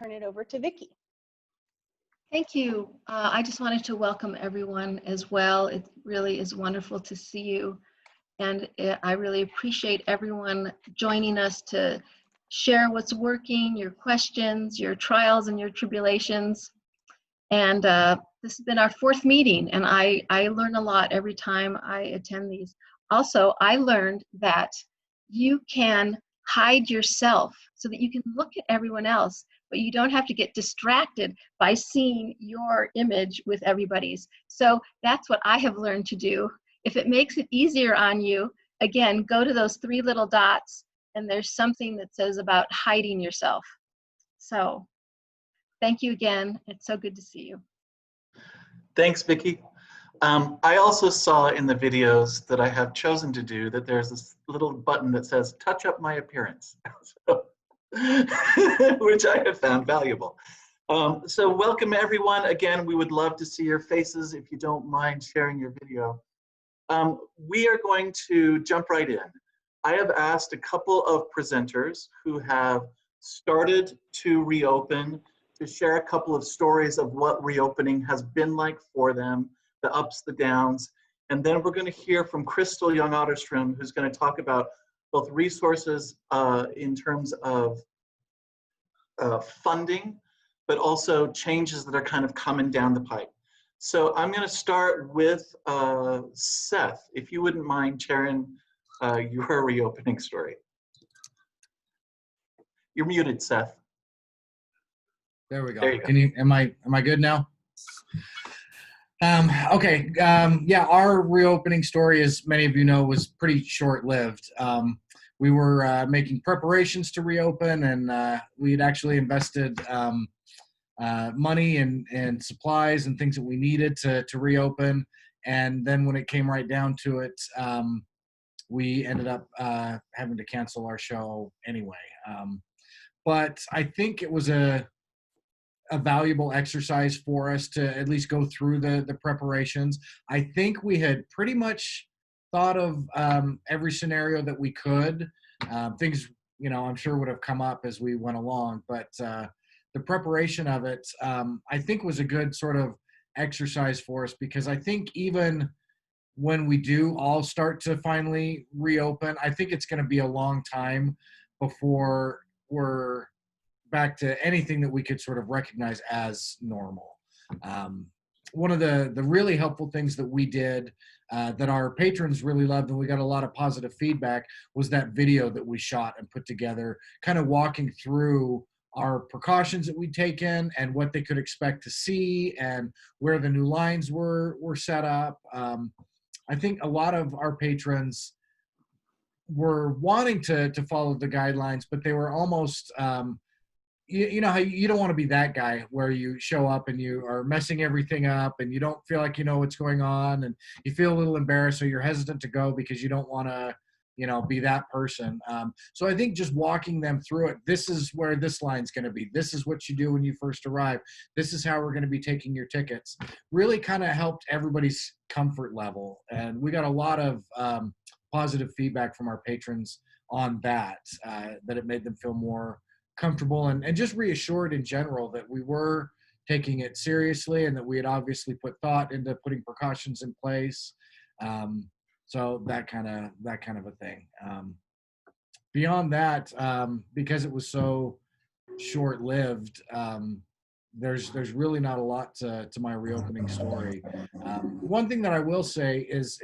turn it over to Vicki. Thank you. I just wanted to welcome everyone as well. It really is wonderful to see you. And I really appreciate everyone joining us to share what's working, your questions, your trials and your tribulations. And this has been our 4th meeting, and I learn a lot every time I attend these. Also, I learned that you can hide yourself so that you can look at everyone else, but you don't have to get distracted by seeing your image with everybody's. So that's what I have learned to do. If it makes it easier on you, again, go to those 3 little dots, and there's something that says about hiding yourself. So thank you again. It's so good to see you. Thanks, Vicki. I also saw in the videos that I have chosen to do that there's this little button that says touch up my appearance, which I have found valuable. So welcome everyone. Again, we would love to see your faces if you don't mind sharing your video. We are going to jump right in. I have asked a couple of presenters who have started to reopen to share a couple of stories of what reopening has been like for them, the ups, the downs. And then we're going to hear from Crystal Young-Otterstrom, who's going to talk about both resources in terms of funding, but also changes that are kind of coming down the pipe. So I'm going to start with Seth, if you wouldn't mind sharing your reopening story. You're muted, Seth. There we go. There you go. Can you? Am I good now? Okay. Yeah, our reopening story, as many of you know, was pretty short-lived. We were making preparations to reopen, and we had actually invested money and supplies and things that we needed to reopen. And then when it came right down to it, we ended up having to cancel our show anyway. But I think it was a valuable exercise for us to at least go through the preparations. I think we had pretty much thought of every scenario that we could. Things, I'm sure would have come up as we went along, but the preparation of it, I think was a good sort of exercise for us, because I think even when we do all start to finally reopen, I think it's going to be a long time before we're back to anything that we could sort of recognize as normal. One of the really helpful things that we did that our patrons really loved, and we got a lot of positive feedback, was that video that we shot and put together, kind of walking through our precautions that we'd taken and what they could expect to see and where the new lines were set up. I think a lot of our patrons were wanting to follow the guidelines, but they were almost you know how you don't want to be that guy where you show up and you are messing everything up and you don't feel like you know what's going on and you feel a little embarrassed, so you're hesitant to go because you don't want to be that person. So I think just walking them through it, this is where this line's going to be, this is what you do when you first arrive, this is how we're going to be taking your tickets, really kind of helped everybody's comfort level. And we got a lot of positive feedback from our patrons on that it made them feel more comfortable and just reassured in general that we were taking it seriously and that we had obviously put thought into putting precautions in place. So that kind of a thing. Beyond that, because it was so short-lived, there's really not a lot to my reopening story. One thing that I will say is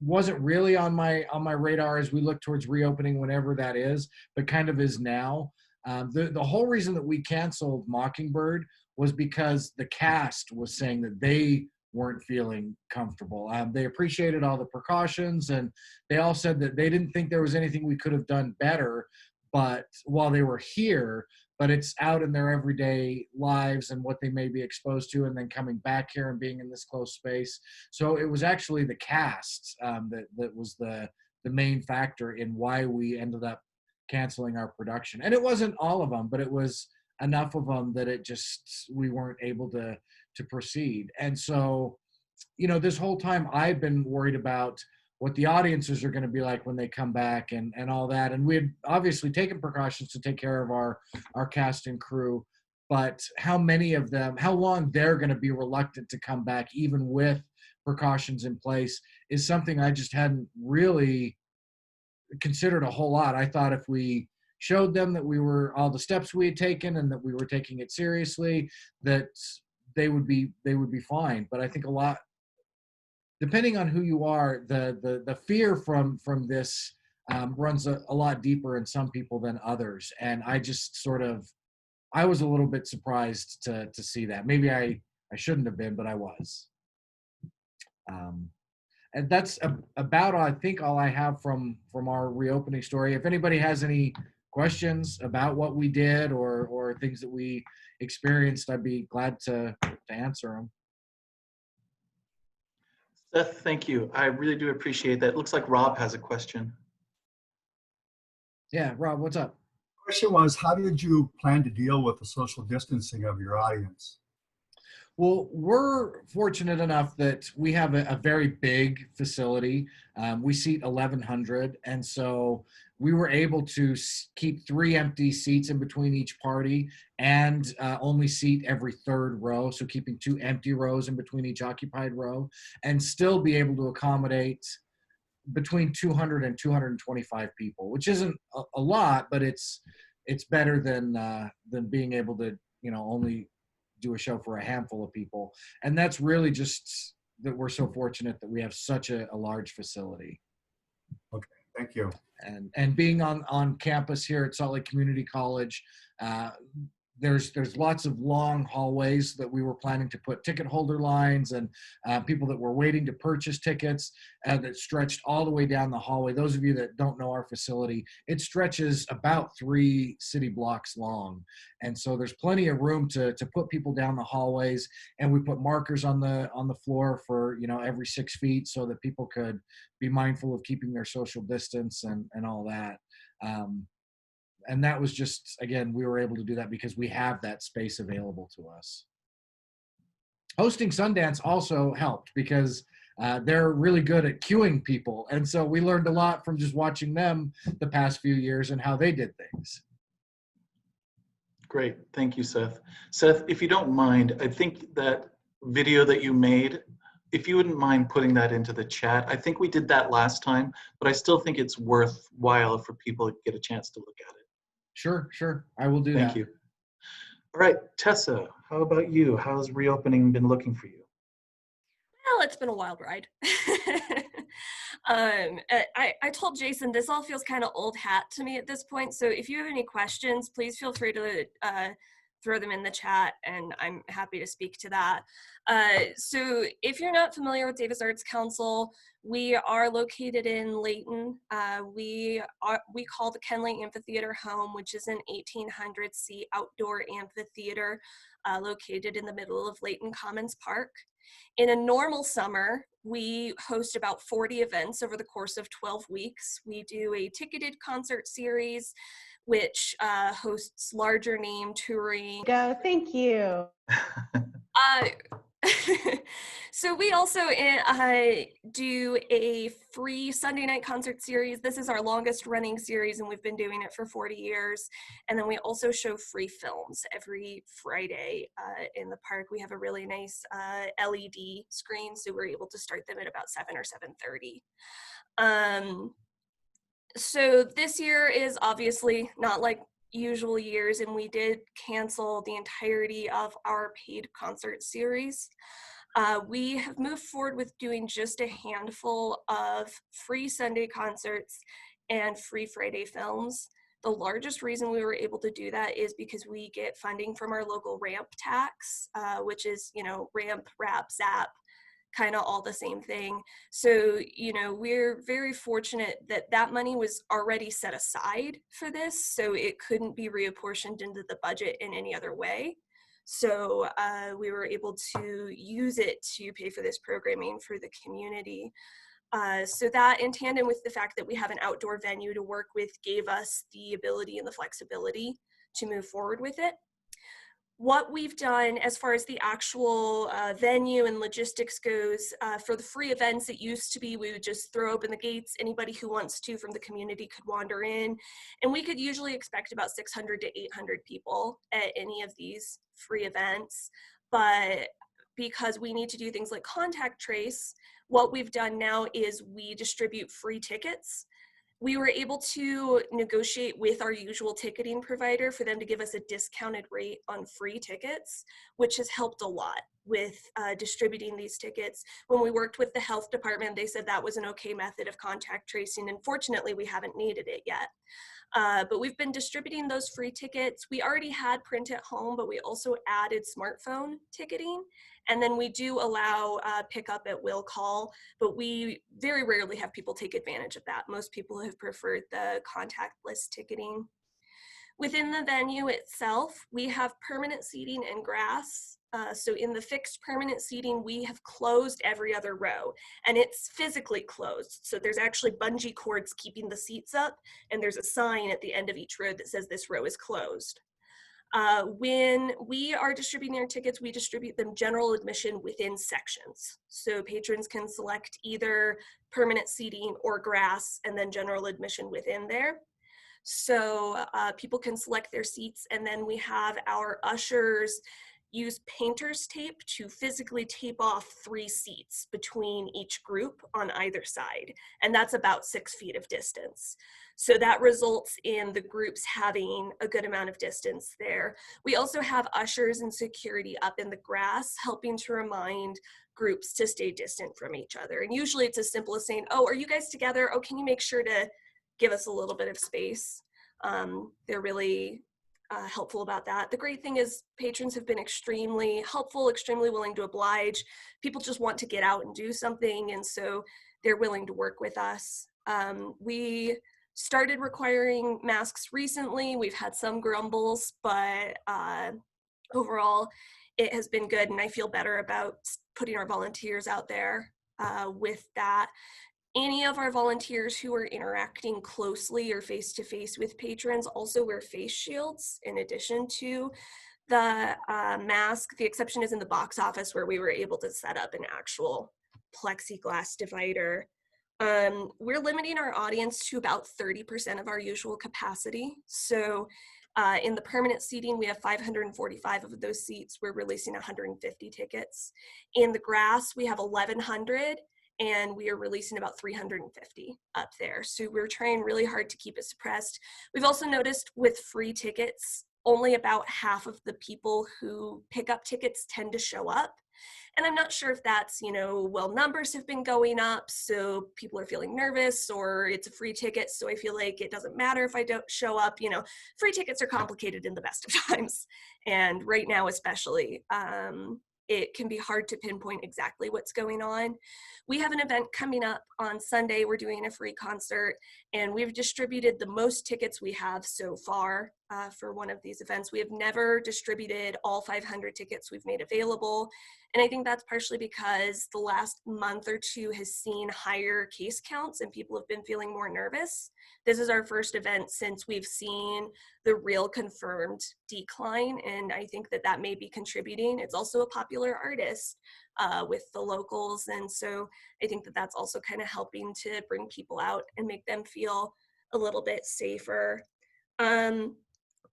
wasn't really on my radar as we look towards reopening, whenever that is, but kind of is now. The whole reason that we canceled Mockingbird was because the cast was saying that they weren't feeling comfortable. They appreciated all the precautions, and they all said that they didn't think there was anything we could have done better, but while they were here, but it's out in their everyday lives and what they may be exposed to, and then coming back here and being in this close space. So it was actually the cast that was the main factor in why we ended up canceling our production. And it wasn't all of them, but it was enough of them that we weren't able to proceed. And so, this whole time I've been worried about, what the audiences are going to be like when they come back and all that. And we had obviously taken precautions to take care of our cast and crew, but how many of them, how long they're going to be reluctant to come back, even with precautions in place, is something I just hadn't really considered a whole lot. I thought if we showed them that we were all the steps we had taken and that we were taking it seriously, that they would be fine. But I think a lot, depending on who you are, the fear from this runs a lot deeper in some people than others. And I just sort of, I was a little bit surprised to see that. Maybe I shouldn't have been, but I was. And that's about, I think, all I have from our reopening story. If anybody has any questions about what we did or things that we experienced, I'd be glad to answer them. Seth, thank you. I really do appreciate that. It looks like Rob has a question. Yeah, Rob, what's up? Question was, how did you plan to deal with the social distancing of your audience? Well, we're fortunate enough that we have a very big facility. We seat 1,100, and so we were able to keep 3 empty seats in between each party and only seat every third row, so keeping 2 empty rows in between each occupied row, and still be able to accommodate between 200 and 225 people, which isn't a lot, but it's better than being able to, only do a show for a handful of people. And that's really just that we're so fortunate that we have such a large facility. Okay, thank you. And being on campus here at Salt Lake Community College, there's lots of long hallways that we were planning to put ticket holder lines and people that were waiting to purchase tickets that stretched all the way down the hallway. Those of you that don't know our facility, it stretches about 3 city blocks long. And so there's plenty of room to put people down the hallways. And we put markers on the floor for, every 6 feet so that people could be mindful of keeping their social distance and all that. And that was just, again, we were able to do that because we have that space available to us. Hosting Sundance also helped because they're really good at queuing people. And so we learned a lot from just watching them the past few years and how they did things. Great, thank you, Seth. Seth, if you don't mind, I think that video that you made, if you wouldn't mind putting that into the chat. I think we did that last time, but I still think it's worthwhile for people to get a chance to look at it. Sure. I will do that. Thank you. All right, Tessa, how about you? How's reopening been looking for you? Well, it's been a wild ride. I told Jason this all feels kind of old hat to me at this point. So if you have any questions, please feel free to throw them in the chat, and I'm happy to speak to that. So if you're not familiar with Davis Arts Council, we are located in Layton. We call the Kenley Amphitheater home, which is an 1,800-seat outdoor amphitheater located in the middle of Layton Commons Park. In a normal summer, we host about 40 events over the course of 12 weeks. We do a ticketed concert series, which hosts larger name touring. Go, thank you. So we also do a free Sunday night concert series. This is our longest running series, and we've been doing it for 40 years. And then we also show free films every Friday in the park. We have a really nice LED screen, so we're able to start them at about 7 or 7:30. So this year is obviously not like usual years, and we did cancel the entirety of our paid concert series. We have moved forward with doing just a handful of free Sunday concerts and free Friday films. The largest reason we were able to do that is because we get funding from our local ramp tax, which is, ramp, rap, zap, kind of all the same thing. So, we're very fortunate that that money was already set aside for this, so it couldn't be reapportioned into the budget in any other way. So we were able to use it to pay for this programming for the community. So that, in tandem with the fact that we have an outdoor venue to work with, gave us the ability and the flexibility to move forward with it. What we've done as far as the actual venue and logistics goes, for the free events, it used to be we would just throw open the gates. Anybody who wants to from the community could wander in. And we could usually expect about 600 to 800 people at any of these free events. But because we need to do things like contact trace, what we've done now is we distribute free tickets. We were able to negotiate with our usual ticketing provider for them to give us a discounted rate on free tickets, which has helped a lot with distributing these tickets. When we worked with the health department, they said that was an okay method of contact tracing, and fortunately we haven't needed it yet. But we've been distributing those free tickets. We already had print at home, but we also added smartphone ticketing. And then we do allow pickup at will call, but we very rarely have people take advantage of that. Most people have preferred the contactless ticketing. Within the venue itself, we have permanent seating and grass. So in the fixed permanent seating, we have closed every other row, and it's physically closed. So there's actually bungee cords keeping the seats up, and there's a sign at the end of each row that says this row is closed. When we are distributing our tickets, we distribute them general admission within sections. So patrons can select either permanent seating or grass, and then general admission within there. So people can select their seats, and then we have our ushers use painter's tape to physically tape off 3 seats between each group on either side. And that's about 6 feet of distance. So that results in the groups having a good amount of distance there. We also have ushers and security up in the grass, helping to remind groups to stay distant from each other. And usually it's as simple as saying, oh, are you guys together? Oh, can you make sure to give us a little bit of space? They're really helpful about that. The great thing is patrons have been extremely helpful, extremely willing to oblige. People just want to get out and do something, and so they're willing to work with us. We started requiring masks recently. We've had some grumbles, but overall it has been good, and I feel better about putting our volunteers out there with that. Any of our volunteers who are interacting closely or face-to-face with patrons also wear face shields in addition to the mask. The exception is in the box office, where we were able to set up an actual plexiglass divider. We're limiting our audience to about 30% of our usual capacity. So in the permanent seating, we have 545 of those seats. We're releasing 150 tickets. In the grass, we have 1,100. And we are releasing about 350 up there. So we're trying really hard to keep it suppressed. We've also noticed with free tickets, only about half of the people who pick up tickets tend to show up. And I'm not sure if that's, well, numbers have been going up, so people are feeling nervous, or it's a free ticket, so I feel like it doesn't matter if I don't show up. Free tickets are complicated in the best of times. And right now especially, it can be hard to pinpoint exactly what's going on. We have an event coming up on Sunday. We're doing a free concert, and we've distributed the most tickets we have so far for one of these events. We have never distributed all 500 tickets we've made available, and I think that's partially because the last month or two has seen higher case counts and people have been feeling more nervous. This is our first event since we've seen the real confirmed decline, and I think that that may be contributing. It's also a popular artist with the locals, and so I think that that's also kind of helping to bring people out and make them feel a little bit safer.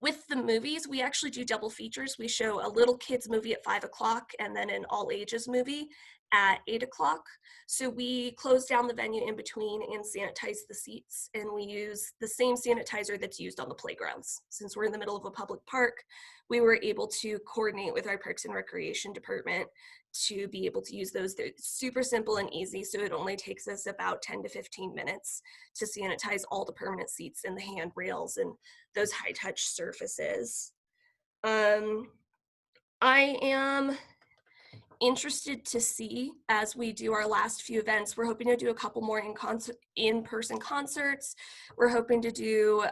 With the movies, we actually do double features. We show a little kids movie at 5 o'clock and then an all ages movie at 8 o'clock. So we close down the venue in between and sanitize the seats, and we use the same sanitizer that's used on the playgrounds. Since we're in the middle of a public park, we were able to coordinate with our Parks and Recreation department to be able to use those. They're super simple and easy, so it only takes us about 10 to 15 minutes to sanitize all the permanent seats and the handrails and those high-touch surfaces. I am interested to see, as we do our last few events, we're hoping to do a couple more in-person concerts. We're hoping to do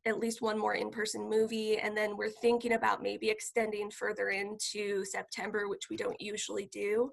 at least one more in-person movie, and then we're thinking about maybe extending further into September, which we don't usually do.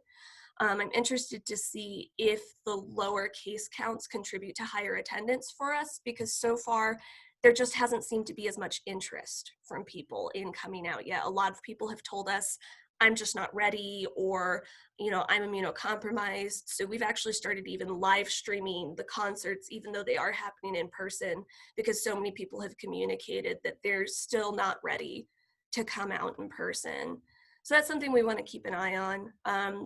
I'm interested to see if the lower case counts contribute to higher attendance for us, because so far there just hasn't seemed to be as much interest from people in coming out yet. A lot of people have told us, I'm just not ready, or, I'm immunocompromised. So we've actually started even live streaming the concerts, even though they are happening in person, because so many people have communicated that they're still not ready to come out in person. So that's something we want to keep an eye on.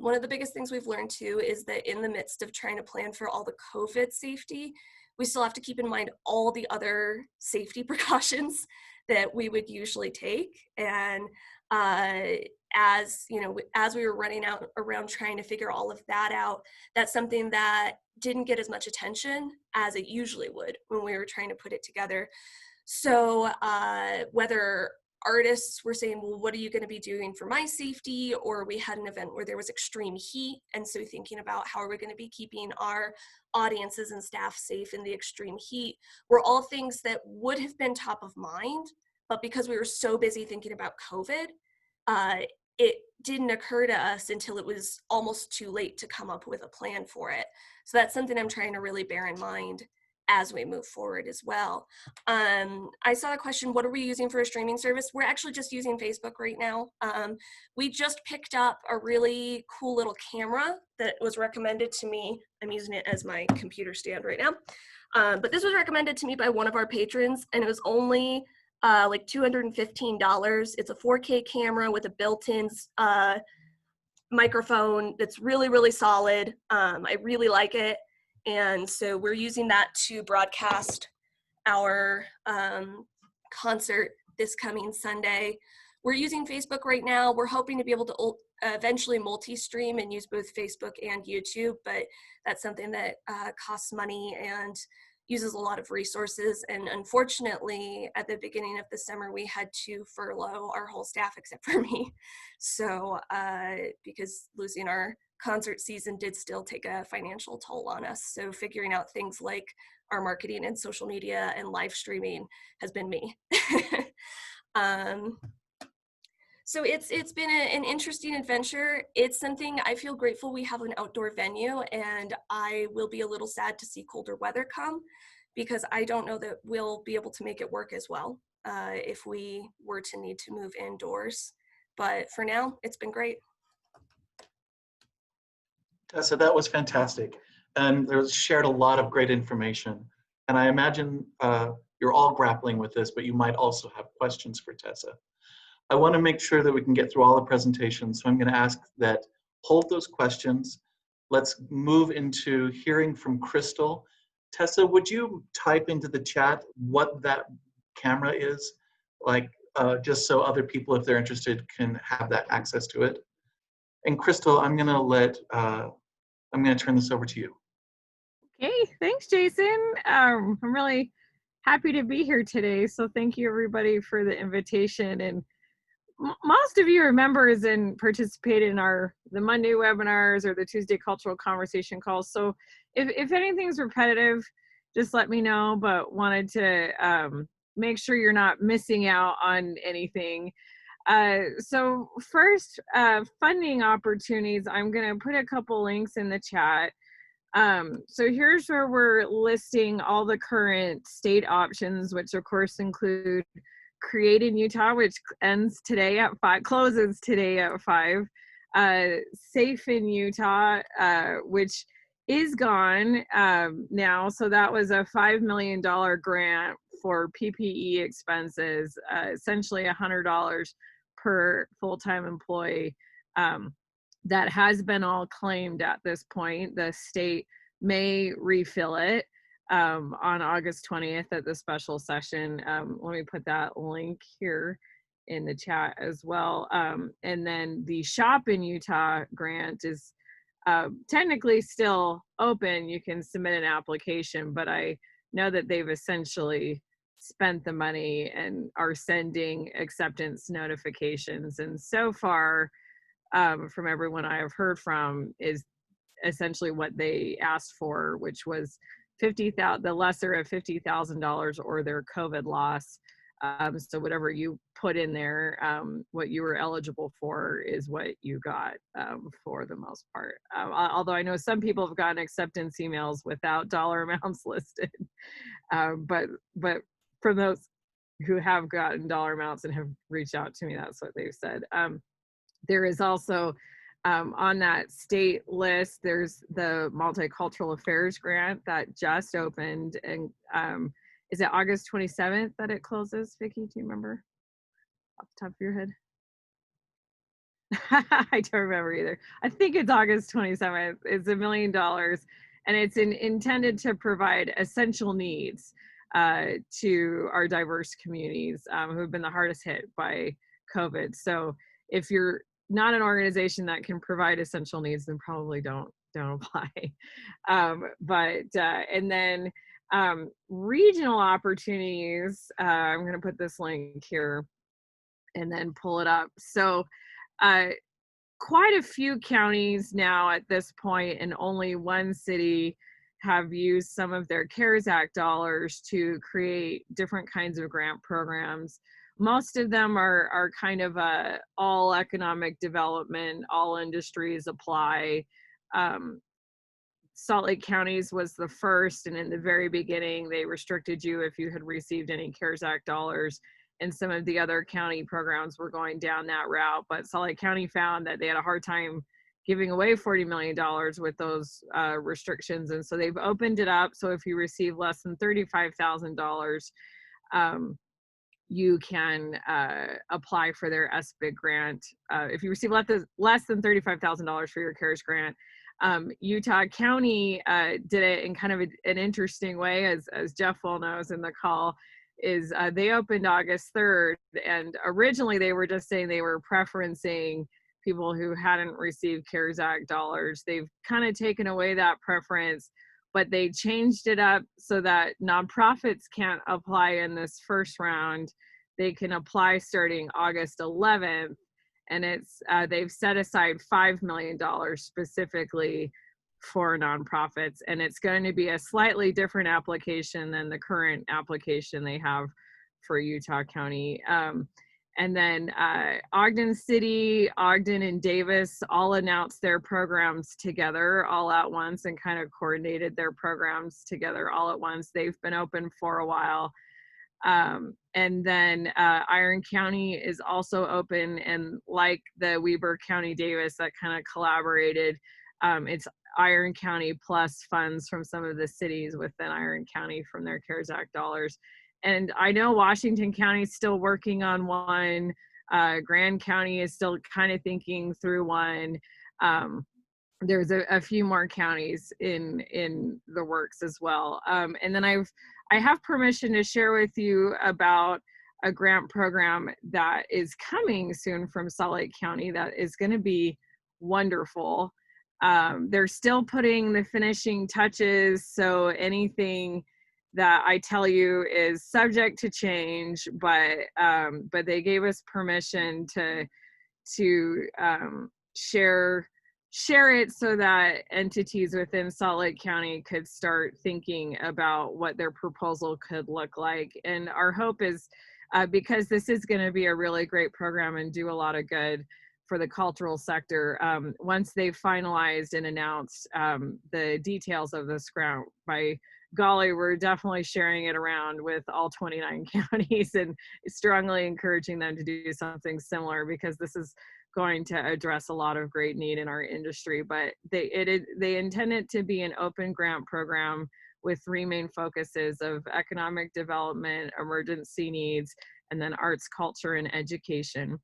One of the biggest things we've learned too is that in the midst of trying to plan for all the COVID safety, we still have to keep in mind all the other safety precautions that we would usually take. And as we were running around trying to figure all of that out, that's something that didn't get as much attention as it usually would when we were trying to put it together. So whether artists were saying, well, what are you going to be doing for my safety? Or we had an event where there was extreme heat. And so thinking about how are we going to be keeping our audiences and staff safe in the extreme heat were all things that would have been top of mind. But because we were so busy thinking about COVID, it didn't occur to us until it was almost too late to come up with a plan for it. So that's something I'm trying to really bear in mind as we move forward as well. I saw a question, what are we using for a streaming service? We're actually just using Facebook right now. We just picked up a really cool little camera that was recommended to me. I'm using it as my computer stand right now. But this was recommended to me by one of our patrons, and it was only like $215. It's a 4K camera with a built-in microphone that's really, really solid. I really like it. And so we're using that to broadcast our concert this coming Sunday. We're using Facebook right now. We're hoping to be able to eventually multi-stream and use both Facebook and YouTube, but that's something that costs money and uses a lot of resources. And unfortunately, at the beginning of the summer, we had to furlough our whole staff except for me. So because losing our concert season did still take a financial toll on us. So figuring out things like our marketing and social media and live streaming has been me. So it's been an interesting adventure. It's something I feel grateful we have an outdoor venue, and I will be a little sad to see colder weather come, because I don't know that we'll be able to make it work as well if we were to need to move indoors. But for now, it's been great. Tessa, that was fantastic. And there was shared a lot of great information. And I imagine you're all grappling with this, but you might also have questions for Tessa. I want to make sure that we can get through all the presentations. So I'm going to ask that hold those questions. Let's move into hearing from Crystal. Tessa, would you type into the chat what that camera is? Like, just so other people, if they're interested, can have that access to it. And Crystal, I'm going to turn this over to you. Okay, thanks, Jason. I'm really happy to be here today. So thank you, everybody, for the invitation. And most of you are members and participate in the Monday webinars or the Tuesday cultural conversation calls. So if anything's repetitive, just let me know, but wanted to make sure you're not missing out on anything. So first, funding opportunities, I'm going to put a couple links in the chat. So here's where we're listing all the current state options, which of course include Create in Utah, which ends today at 5, closes today at 5. Safe in Utah, which is gone now. So that was a $5 million grant for PPE expenses, essentially $100 per full-time employee. That has been all claimed at this point. The state may refill it on August 20th at the special session. Let me put that link here in the chat as well. And then the Shop in Utah grant is technically still open. You can submit an application, but I know that they've essentially spent the money and are sending acceptance notifications. And so far, from everyone I have heard from, is essentially what they asked for, which was the lesser of $50,000 or their COVID loss. So whatever you put in there, what you were eligible for is what you got for the most part. Although I know some people have gotten acceptance emails without dollar amounts listed. But from those who have gotten dollar amounts and have reached out to me, that's what they've said. There is also on that state list, there's the Multicultural Affairs Grant that just opened, and is it August 27th that it closes? Vicki, do you remember off the top of your head? I don't remember either. I think it's August 27th. It's $1 million, and it's intended to provide essential needs to our diverse communities who have been the hardest hit by COVID. So if you're not an organization that can provide essential needs, then probably don't apply. And then regional opportunities, I'm going to put this link here and then pull it up. So quite a few counties now at this point, and only one city have used some of their CARES Act dollars to create different kinds of grant programs. Most of them are kind of all economic development, all industries apply. Salt Lake County's was the first, and in the very beginning, they restricted you if you had received any CARES Act dollars, and some of the other county programs were going down that route. But Salt Lake County found that they had a hard time giving away $40 million with those restrictions, and so they've opened it up. So if you receive less than $35,000, you can apply for their SBIG grant. If you receive less than $35,000 for your CARES grant, Utah County did it in kind of an interesting way, as Jeff well knows in the call, is they opened August 3rd, and originally they were just saying they were preferencing people who hadn't received CARES Act dollars. They've kind of taken away that preference, but they changed it up so that nonprofits can't apply in this first round. They can apply starting August 11th, and it's they've set aside $5 million specifically for nonprofits, and it's going to be a slightly different application than the current application they have for Utah County. And then Ogden City, Ogden, and Davis all announced their programs together all at once and kind of coordinated their programs together all at once. They've been open for a while. And then Iron County is also open, and like the Weber County Davis that kind of collaborated, it's Iron County plus funds from some of the cities within Iron County from their CARES Act dollars. And I know Washington County is still working on one. Grand County is still kind of thinking through one. There's a few more counties in the works as well. And then I have permission to share with you about a grant program that is coming soon from Salt Lake County that is going to be wonderful. They're still putting the finishing touches, so anything that I tell you is subject to change, but they gave us permission to share it so that entities within Salt Lake County could start thinking about what their proposal could look like. And our hope is, because this is going to be a really great program and do a lot of good for the cultural sector, once they've finalized and announced the details of this grant, by golly, we're definitely sharing it around with all 29 counties and strongly encouraging them to do something similar, because this is going to address a lot of great need in our industry. But they intend it to be an open grant program with three main focuses of economic development, emergency needs, and then arts, culture, and education.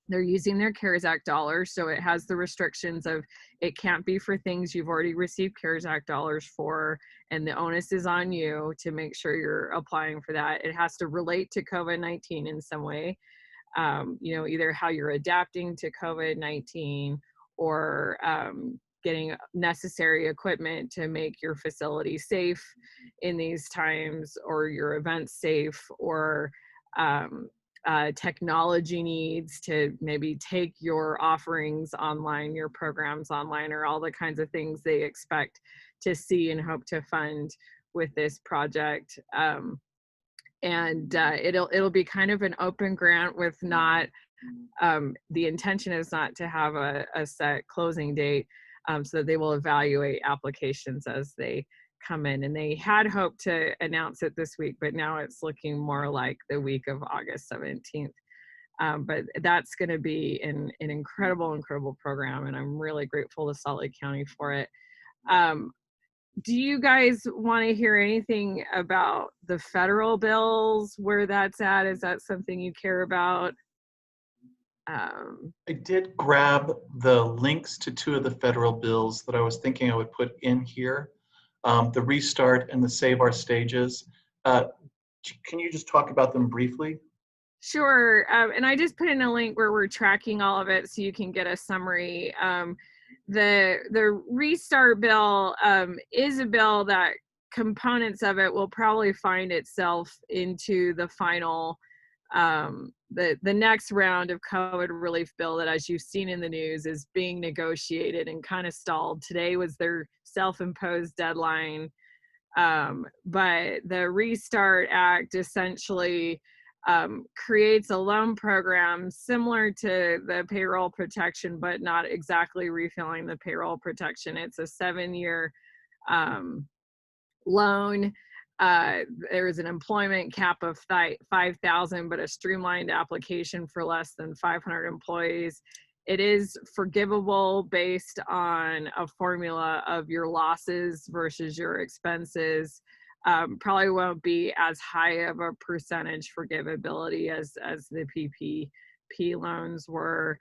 They're using their CARES Act dollars, so it has the restrictions of it can't be for things you've already received CARES Act dollars for, and the onus is on you to make sure you're applying for that. It has to relate to COVID-19 in some way, either how you're adapting to COVID-19 or getting necessary equipment to make your facility safe in these times, or your events safe, or technology needs to maybe take your offerings online, your programs online, or all the kinds of things they expect to see and hope to fund with this project. It'll be kind of an open grant with not, the intention is not to have a set closing date, so that they will evaluate applications as they come in, and they had hoped to announce it this week, but now it's looking more like the week of August 17th. But that's going to be an incredible program, and I'm really grateful to Salt Lake County for it. Do you guys want to hear anything about the federal bills, where that's at? Is that something you care about? I did grab the links to 2 of the federal bills that I was thinking I would put in here, the Restart and the Save Our Stages. Can you just talk about them briefly? Sure. And I just put in a link where we're tracking all of it so you can get a summary. The Restart bill is a bill that components of it will probably find itself into the final, the next round of COVID relief bill that, as you've seen in the news, is being negotiated and kind of stalled. Today was their self-imposed deadline. But the Restart Act essentially creates a loan program similar to the payroll protection, but not exactly refilling the payroll protection. It's a 7-year loan. There's an employment cap of 5,000, but a streamlined application for less than 500 employees. It is forgivable based on a formula of your losses versus your expenses. Probably won't be as high of a percentage forgivability as the PPP loans were.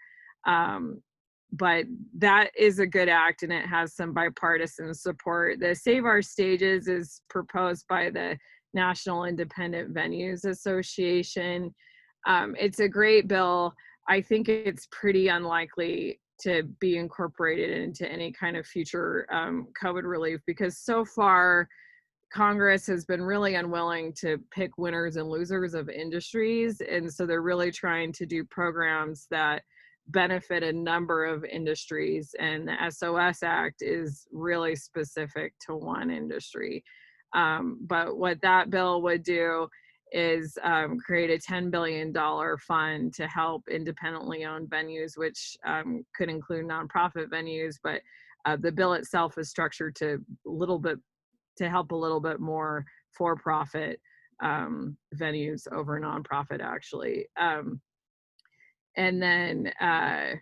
But that is a good act, and it has some bipartisan support. The Save Our Stages is proposed by the National Independent Venues Association. It's a great bill. I think it's pretty unlikely to be incorporated into any kind of future COVID relief, because so far Congress has been really unwilling to pick winners and losers of industries. And so they're really trying to do programs that benefit a number of industries. And the SOS Act is really specific to one industry. But what that bill would do is create a $10 billion fund to help independently owned venues, which could include nonprofit venues. But the bill itself is structured to help a little bit more for-profit venues over nonprofit, actually. And then I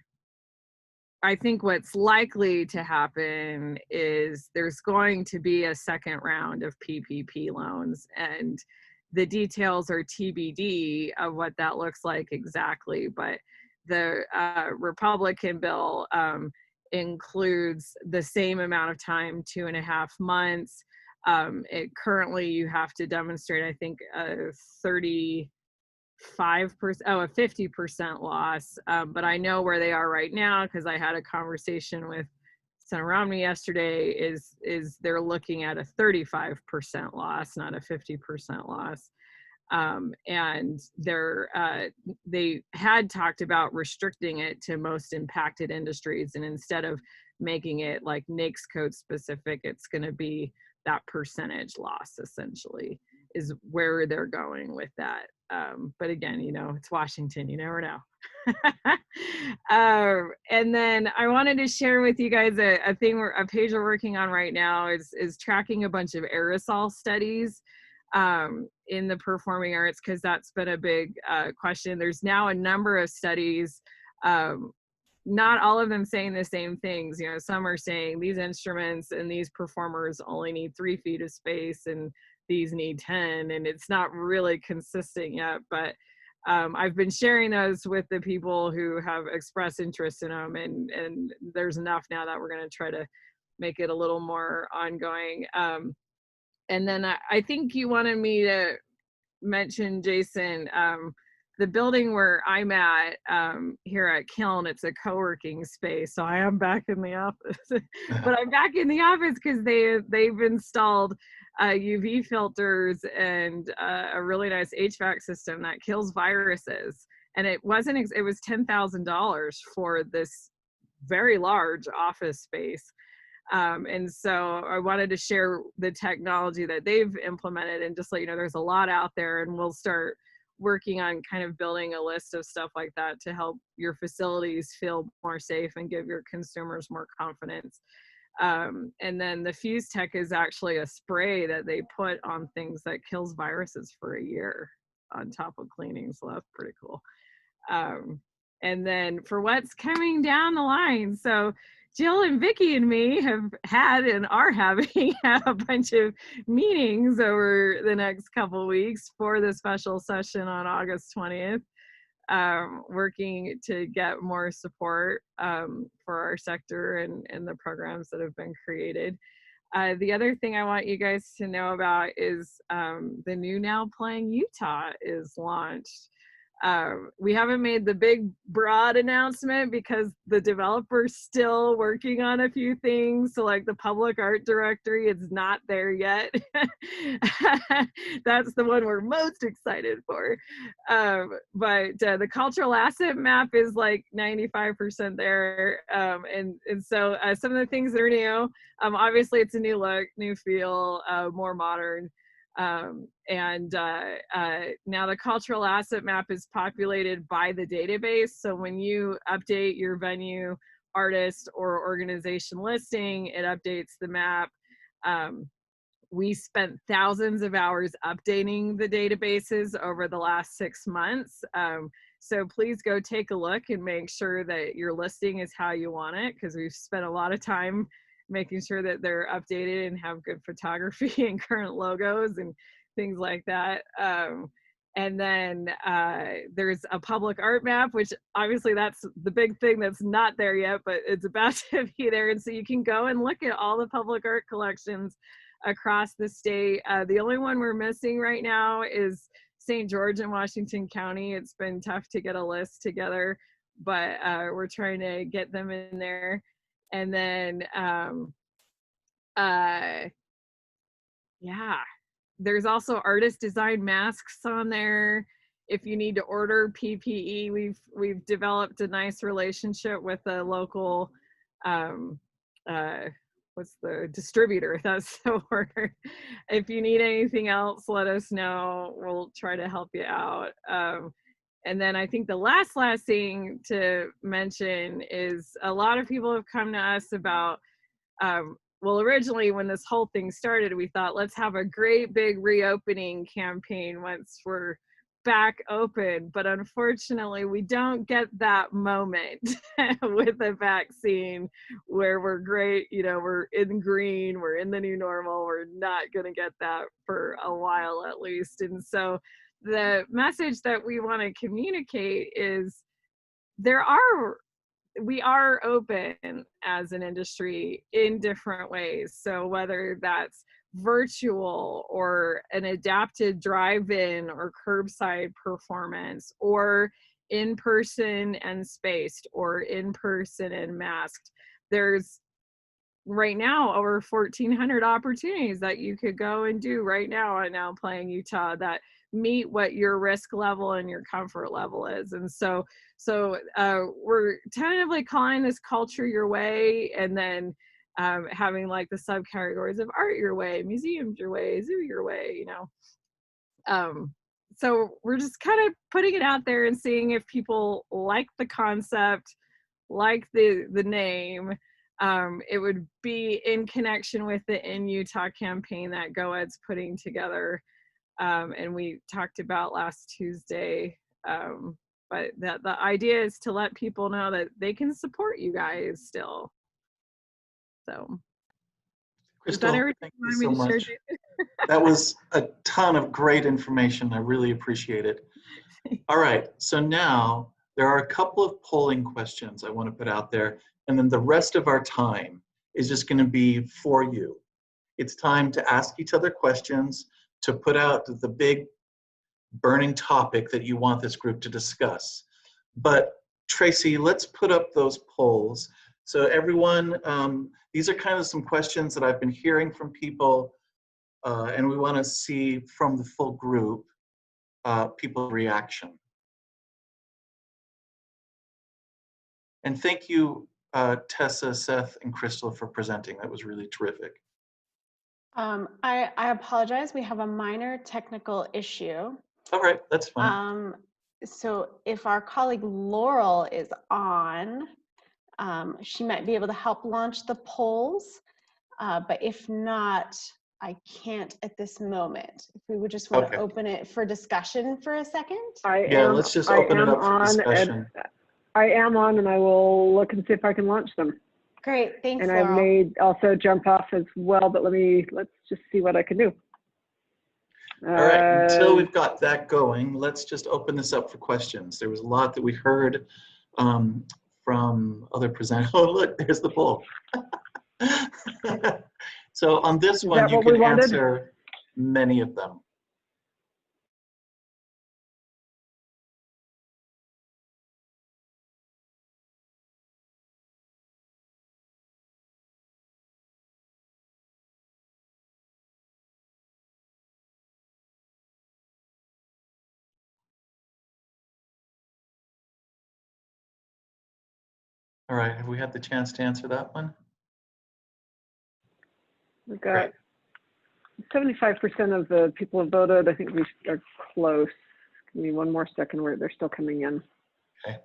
think what's likely to happen is there's going to be a second round of PPP loans, and the details are TBD of what that looks like exactly. But the Republican bill includes the same amount of time, 2.5 months. Currently you have to demonstrate, I think, a 50% loss. But I know where they are right now because I had a conversation with Senator Romney yesterday. Is they're looking at a 35% loss, not a 50% loss. And they had talked about restricting it to most impacted industries, and instead of making it like NAICS code specific, it's going to be that percentage loss essentially is where they're going with that. But again, it's Washington, you never know. And then I wanted to share with you guys a page we're working on right now is tracking a bunch of aerosol studies in the performing arts, because that's been a big question. There's now a number of studies, not all of them saying the same things. Some are saying these instruments and these performers only need 3 feet of space and these need 10, and it's not really consistent yet. But I've been sharing those with the people who have expressed interest in them, and there's enough now that we're going to try to make it a little more ongoing. And then I think you wanted me to mention, Jason, the building where I'm at here at Kiln, it's a co-working space. So I am back in the office, but I'm back in the office because they've installed UV filters and a really nice HVAC system that kills viruses. And it was $10,000 for this very large office space. And so I wanted to share the technology that they've implemented and just let you know there's a lot out there, and we'll start working on kind of building a list of stuff like that to help your facilities feel more safe and give your consumers more confidence. And then the Fuse Tech is actually a spray that they put on things that kills viruses for a year on top of cleaning. So that's pretty cool. And then for what's coming down the line, so Jill and Vicky and me have had and are having a bunch of meetings over the next couple weeks for the special session on August 20th, working to get more support for our sector and the programs that have been created. The other thing I want you guys to know about is the new Now Playing Utah is launched. We haven't made the big broad announcement because the developer's still working on a few things. So like the public art directory, it's not there yet. That's the one we're most excited for. But the cultural asset map is like 95% there. And so some of the things that are new, obviously it's a new look, new feel, more modern. Now the cultural asset map is populated by the database. So when you update your venue, artist, or organization listing, it updates the map. We spent thousands of hours updating the databases over the last 6 months. So please go take a look and make sure that your listing is how you want it, because we've spent a lot of time making sure that they're updated and have good photography and current logos and things like that. And then there's a public art map, which obviously that's the big thing that's not there yet, but it's about to be there. And so you can go and look at all the public art collections across the state. The only one we're missing right now is St. George in Washington County. It's been tough to get a list together, but we're trying to get them in there. And then, yeah, there's also artist design masks on there. If you need to order PPE, we've developed a nice relationship with a local, what's the distributor? That's the word. If you need anything else, let us know. We'll try to help you out. And then I think the last thing to mention is a lot of people have come to us about, well, originally when this whole thing started, we thought, let's have a great big reopening campaign once we're back open. But unfortunately, we don't get that moment with the vaccine where we're great, you know, we're in green, we're in the new normal, we're not going to get that for a while at least. And so the message that we want to communicate is we are open as an industry in different ways. So whether that's virtual or an adapted drive-in or curbside performance, or in-person and spaced, or in-person and masked, there's right now over 1,400 opportunities that you could go and do right now at Now Playing Utah that meet what your risk level and your comfort level is. And so we're tentatively calling this Culture Your Way, and then having like the subcategories of Art Your Way, Museums Your Way, Zoo Your Way, you know. So we're just kind of putting it out there and seeing if people like the concept, like the name. It would be in connection with the In Utah campaign that GoEd's putting together. And we talked about last Tuesday, but the idea is to let people know that they can support you guys still. So, Crystal, thank you so much. That was a ton of great information. I really appreciate it. All right, so now there are a couple of polling questions I want to put out there, and then the rest of our time is just going to be for you. It's time to ask each other questions, to put out the big burning topic that you want this group to discuss. But Tracy, let's put up those polls. So everyone, these are kind of some questions that I've been hearing from people, and we want to see from the full group people's reaction. And thank you, Tessa, Seth, and Crystal for presenting. That was really terrific. I apologize. We have a minor technical issue. All right, that's fine. So if our colleague Laurel is on, She might be able to help launch the polls, but if not, I can't at this moment. If we would just want Okay. to open it for discussion for a second. Yeah, let's just open it up for discussion. I am on, and I will look and see if I can launch them. Great, thanks, And I Laurel. may also jump off as well, but let's just see what I can do. All right, until we've got that going, let's just open this up for questions. There was a lot that we heard from other presenters. Oh, look, there's the poll. So on this one, that you what we can wanted? answer many of them. All right, have we had the chance to answer that one? We've got 75% of the people have voted. I think we are close. Give me one more second where they're still coming in. Okay.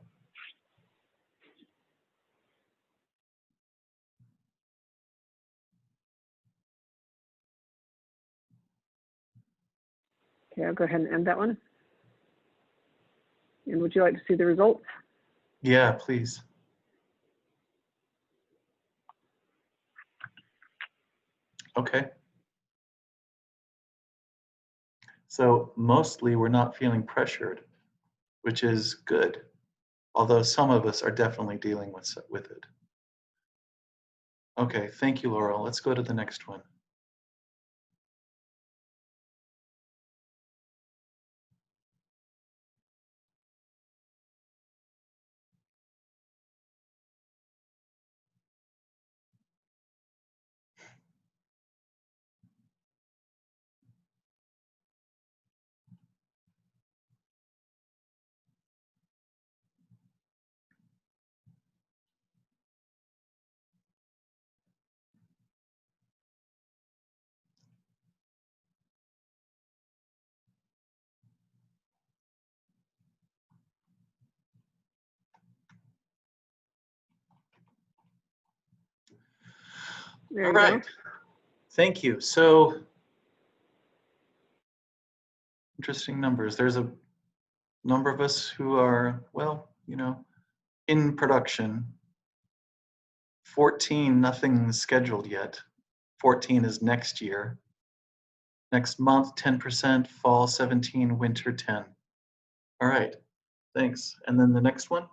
Okay, I'll go ahead and end that one. And would you like to see the results? Yeah, please. Okay. So mostly we're not feeling pressured, which is good. Although some of us are definitely dealing with it. Okay, thank you, Laurel. Let's go to the next one. There All you right. go. Thank you. So interesting numbers. There's a number of us who are, well, you know, in production. 14, nothing scheduled yet. 14 is next year. Next month, 10%, fall 17, winter 10. All right, thanks. And then the next one?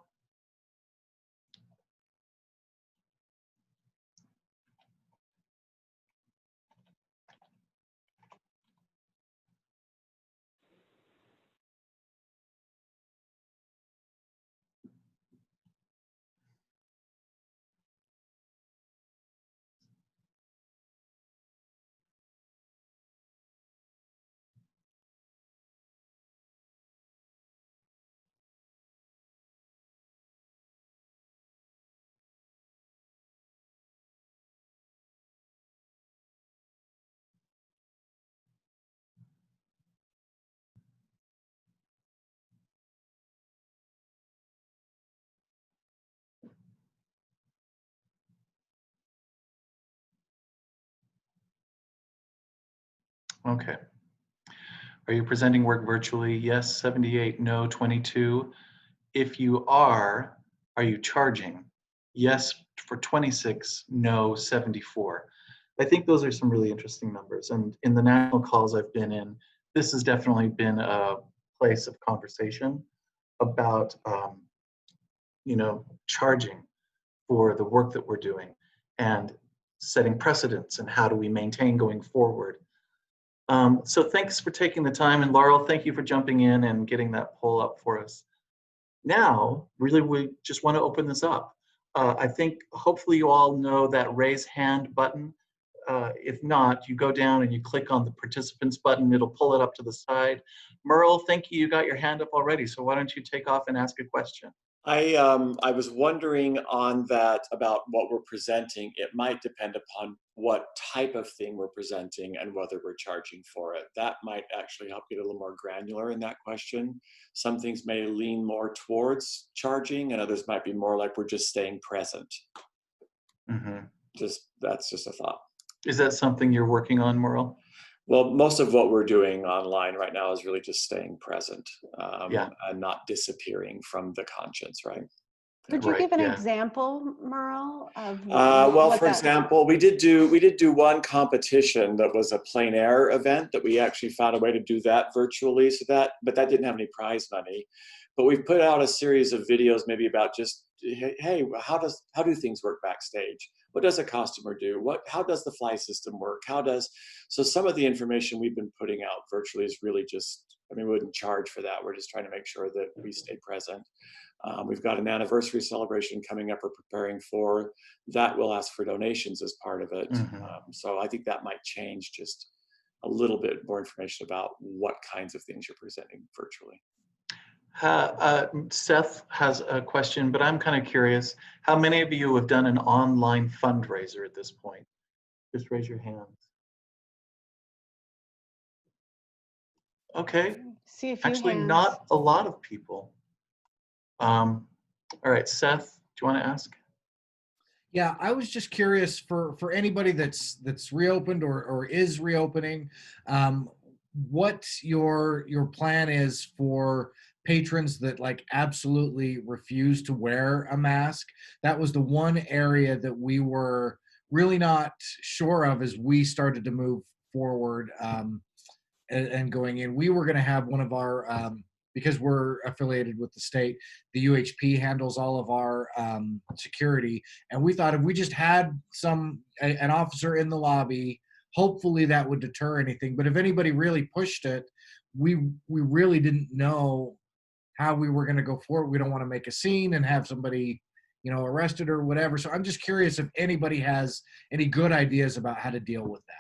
Okay. Are you presenting work virtually? Yes, 78, no, 22. If you are you charging? Yes, for 26, no, 74. I think those are some really interesting numbers. And in the national calls I've been in, this has definitely been a place of conversation about, you know, charging for the work that we're doing and setting precedents and how do we maintain going forward. So thanks for taking the time, and Laurel, thank you for jumping in and getting that poll up for us. Now, really, we just want to open this up. I think hopefully you all know that raise hand button. If not, you go down and you click on the participants button, it'll pull it up to the side. Merle, thank you, you got your hand up already, so why don't you take off and ask a question? I was wondering on that about what we're presenting. It might depend upon what type of thing we're presenting and whether we're charging for it. That might actually help get a little more granular in that question. Some things may lean more towards charging, and others might be more like we're just staying present. That's just a thought. Is that something you're working on, Merle? Well, most of what we're doing online right now is really just staying present, Yeah. and not disappearing from the conscience, right? Could you Right, give an yeah. example, Merle, of Well, what for that- example, we did do one competition that was a plein air event that we actually found a way to do that virtually. But that didn't have any prize money. But we've put out a series of videos maybe about just, hey, how do things work backstage? What does a customer do? How does the fly system work? So some of the information we've been putting out virtually is really just, we wouldn't charge for that. We're just trying to make sure that we stay present. We've got an anniversary celebration coming up we're preparing for. That will ask for donations as part of it. So I think that might change just a little bit more information about what kinds of things you're presenting virtually. Seth has a question, but I'm kind of curious. How many of you have done an online fundraiser at this point? Just raise your hands. Okay. See a few Actually, hands. not a lot of people. All right, Seth, do you want to ask? Yeah, I was just curious for anybody that's reopened or is reopening, what your plan is for patrons that like absolutely refuse to wear a mask. That was the one area that we were really not sure of as we started to move forward, and going in. We were going to have one of our because we're affiliated with the state, the UHP handles all of our security. And we thought if we just had an officer in the lobby, hopefully that would deter anything. But if anybody really pushed it, we really didn't know how we were going to go forward. We don't want to make a scene and have somebody, arrested or whatever. So I'm just curious if anybody has any good ideas about how to deal with that.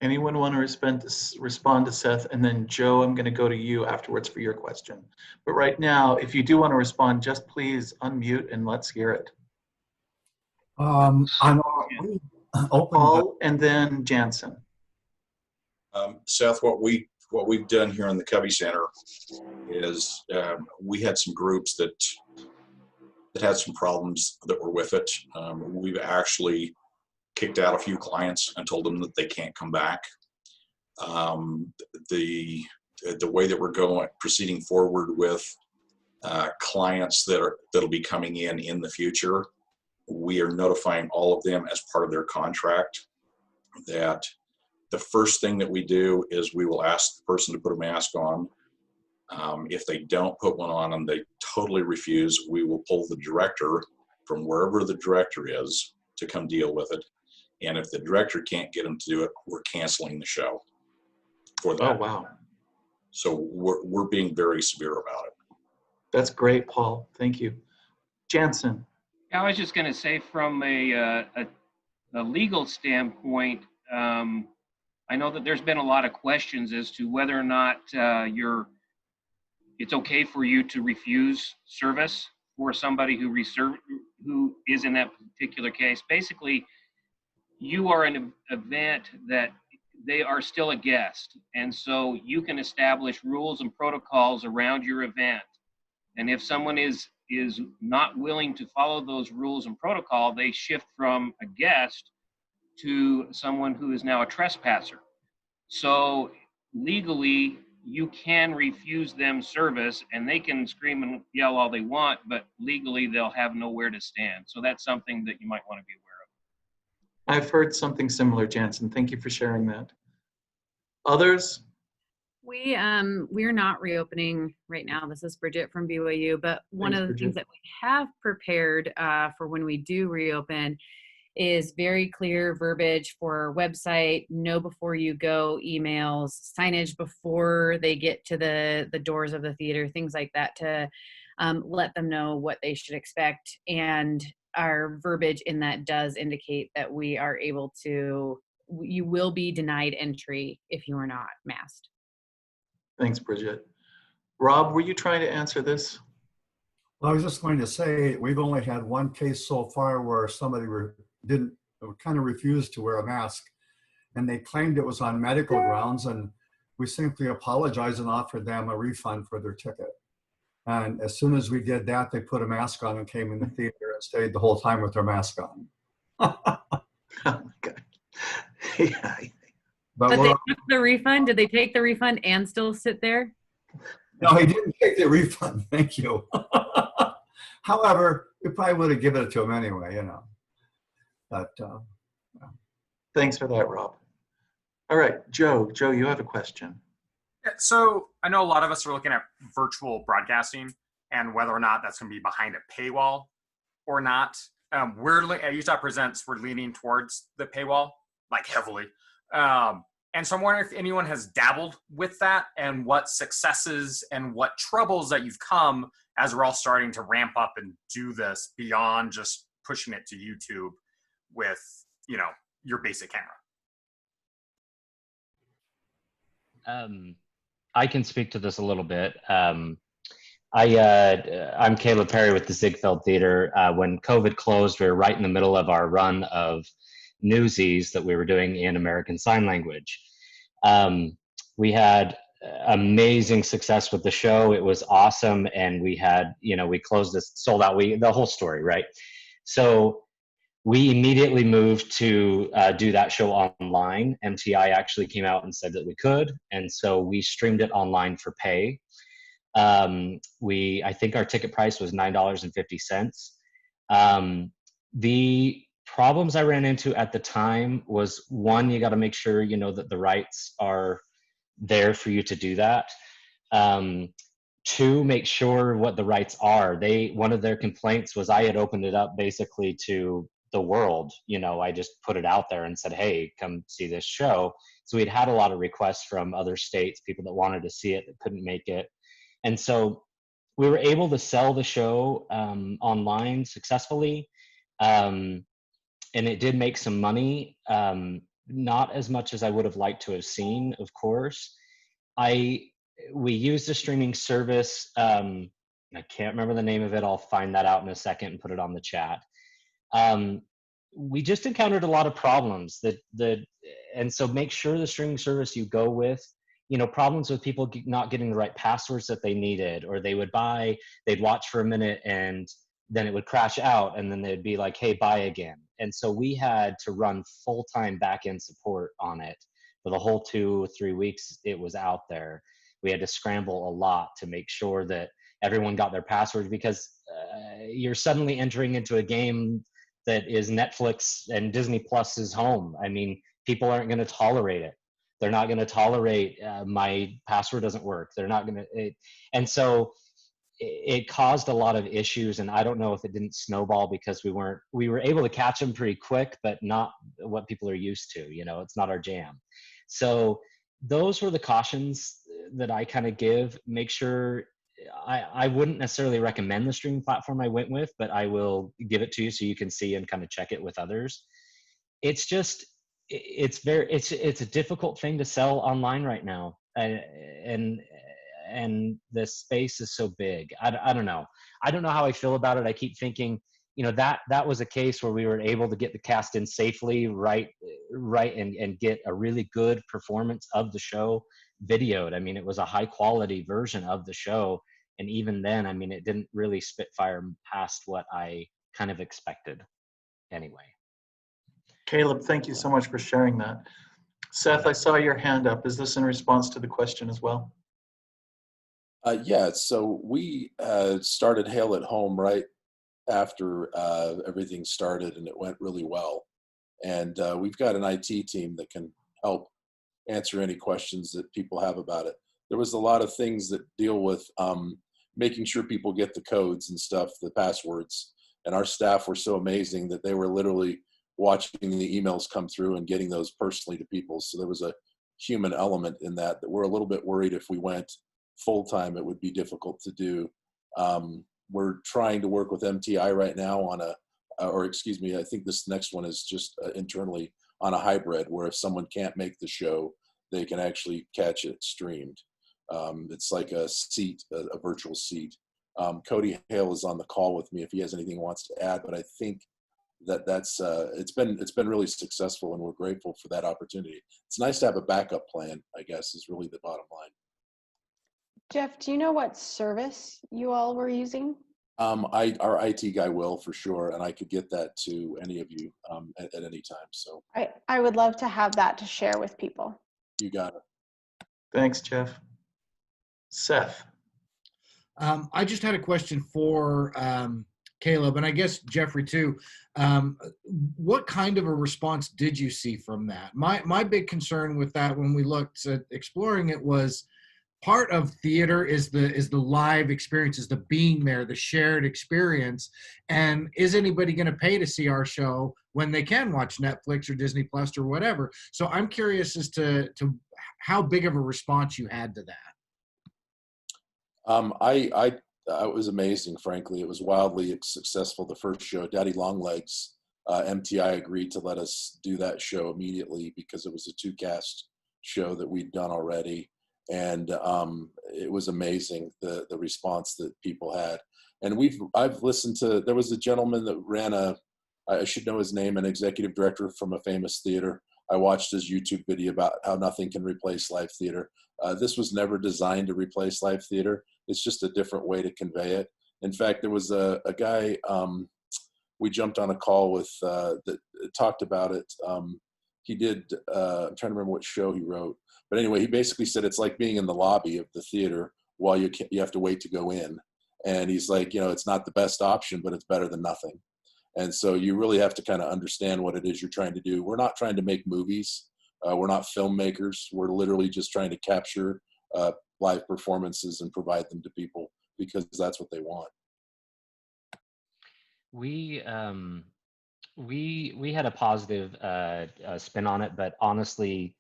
Anyone want to respond to Seth? And then Joe, I'm going to go to you afterwards for your question. But right now, if you do want to respond, just please unmute and let's hear it. I'm open. Paul and then Jansen. Seth, what we've done here in the Covey Center is we had some groups that had some problems that were with it. We've actually kicked out a few clients and told them that they can't come back. The way that we're proceeding forward with clients that'll be coming in the future, we are notifying all of them as part of their contract that the first thing that we do is we will ask the person to put a mask on. If they don't put one on and they totally refuse, we will pull the director from wherever the director is to come deal with it. And if the director can't get them to do it, we're canceling the show for that. Oh, wow. So we're being very severe about it. That's great, Paul. Thank you. Jansen. I was just going to say from a legal standpoint, I know that there's been a lot of questions as to whether or not it's okay for you to refuse service for somebody who is in that particular case. Basically, you are an event that they are still a guest. And so you can establish rules and protocols around your event. And if someone is not willing to follow those rules and protocol, they shift from a guest to someone who is now a trespasser. So legally, you can refuse them service and they can scream and yell all they want, but legally they'll have nowhere to stand. So that's something that you might want to be aware of. I've heard something similar, Jansen. Thank you for sharing that. Others? We're not reopening right now. This is Bridget from BYU, but one of the things that we have prepared for when we do reopen is very clear verbiage for our website, know before you go emails, signage before they get to the doors of the theater, things like that to let them know what they should expect. And our verbiage in that does indicate that we are able to, you will be denied entry if you are not masked. Thanks, Bridget. Rob, were you trying to answer this? Well, I was just going to say, we've only had one case so far where somebody didn't kind of refused to wear a mask, and they claimed it was on medical grounds, and we simply apologized and offered them a refund for their ticket. And as soon as we did that, they put a mask on and came in the theater and stayed the whole time with their mask on. Oh my God. Yeah. But they we're- took the refund. Did they take the refund and still sit there? No, he didn't take the refund. Thank you. However, we probably would have given it to him anyway, you know. But Thanks for that, Rob. All right, Joe. Joe, you have a question. So I know a lot of us are looking at virtual broadcasting and whether or not that's going to be behind a paywall or not. At Utah Presents, we're leaning towards the paywall, like heavily. And so I'm wondering if anyone has dabbled with that and what successes and what troubles that you've come as we're all starting to ramp up and do this beyond just pushing it to YouTube with, you know, your basic camera. I can speak to this a little bit. I'm Caleb Perry with the Ziegfeld Theater. When COVID closed, we were right in the middle of our run of Newsies that we were doing in American Sign Language. We had amazing success with the show. It was awesome. And we had, you know, we closed this, sold out, the whole story, right? So we immediately moved to do that show online. MTI actually came out and said that we could. And so we streamed it online for pay. I think our ticket price was $9.50. The problems I ran into at the time was, one, you got to make sure, you know, that the rights are there for you to do that. Two, make sure what the rights are. One of their complaints was I had opened it up basically to the world. You know, I just put it out there and said, hey, come see this show. So we'd had a lot of requests from other states, people that wanted to see it that couldn't make it. And so we were able to sell the show online successfully. And it did make some money, not as much as I would have liked to have seen, of course. We used a streaming service. I can't remember the name of it. I'll find that out in a second and put it on the chat. We just encountered a lot of problems and so make sure the streaming service you go with, you know, problems with people not getting the right passwords that they needed, or they'd watch for a minute and then it would crash out and then they'd be like, hey, buy again. And so we had to run full-time back-end support on it for the whole 2 or 3 weeks it was out there. We had to scramble a lot to make sure that everyone got their passwords, because you're suddenly entering into a game that is Netflix and Disney Plus's home. I mean, people aren't going to tolerate it. They're not going to tolerate my password doesn't work. They're not going to. And so it caused a lot of issues. And I don't know if it didn't snowball because we were able to catch them pretty quick, but not what people are used to. You know, it's not our jam. So those were the cautions that I kind of give. Make sure. I wouldn't necessarily recommend the streaming platform I went with, but I will give it to you so you can see and kind of check it with others. It's just, it's a difficult thing to sell online right now. And the space is so big. I don't know. I don't know how I feel about it. I keep thinking, you know, that was a case where we were able to get the cast in safely, right, and get a really good performance of the show videoed. I mean, it was a high quality version of the show. And even then, I mean, it didn't really spitfire past what I kind of expected anyway. Caleb, thank you so much for sharing that. Seth, I saw your hand up. Is this in response to the question as well? Yeah, so we started Hail at Home right after everything started, and it went really well. And we've got an IT team that can help answer any questions that people have about it. There was a lot of things that deal with making sure people get the codes and stuff, the passwords. And our staff were so amazing that they were literally watching the emails come through and getting those personally to people. So there was a human element in that we're a little bit worried if we went full-time, it would be difficult to do. We're trying to work with MTI right now on I think this next one is just internally on a hybrid, where if someone can't make the show, they can actually catch it streamed. It's like a seat, a virtual seat. Cody Hale is on the call with me if he has anything he wants to add, but I think that's it's been really successful, and we're grateful for that opportunity. It's nice to have a backup plan, I guess, is really the bottom line. Jeff, do you know what service you all were using? Our IT guy will, for sure, and I could get that to any of you at any time. So I would love to have that to share with people. you got it. Thanks, Jeff. Seth. I just had a question for Caleb, and I guess Jeffrey too. What kind of a response did you see from that? My big concern with that when we looked at exploring it was part of theater is the live experience, is the being there, the shared experience. And is anybody going to pay to see our show when they can watch Netflix or Disney Plus or whatever? So I'm curious as to how big of a response you had to that. It was amazing, frankly. It was wildly successful, the first show. Daddy Longlegs, MTI agreed to let us do that show immediately because it was a 2-cast show that we'd done already. And it was amazing, the response that people had. And I've listened to, there was a gentleman that ran I should know his name, an executive director from a famous theater. I watched his YouTube video about how nothing can replace live theater. This was never designed to replace live theater. It's just a different way to convey it. In fact, there was a guy we jumped on a call with that talked about it. He did, I'm trying to remember what show he wrote. But anyway, he basically said it's like being in the lobby of the theater while you have to wait to go in. And he's like, it's not the best option, but it's better than nothing. And so you really have to kind of understand what it is you're trying to do. We're not trying to make movies. We're not filmmakers. We're literally just trying to capture live performances and provide them to people because that's what they want. We had a positive spin on it, but honestly,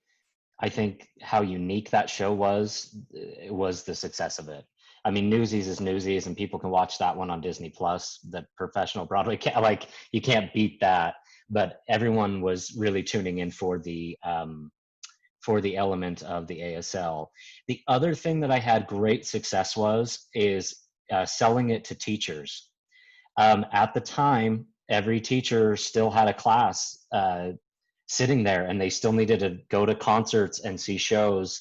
I think how unique that show was the success of it. I mean, Newsies is Newsies, and people can watch that one on Disney Plus. The professional Broadway, you can't beat that. But everyone was really tuning in for the element of the ASL. The other thing that I had great success is selling it to teachers. At the time, every teacher still had a class sitting there, and they still needed to go to concerts and see shows.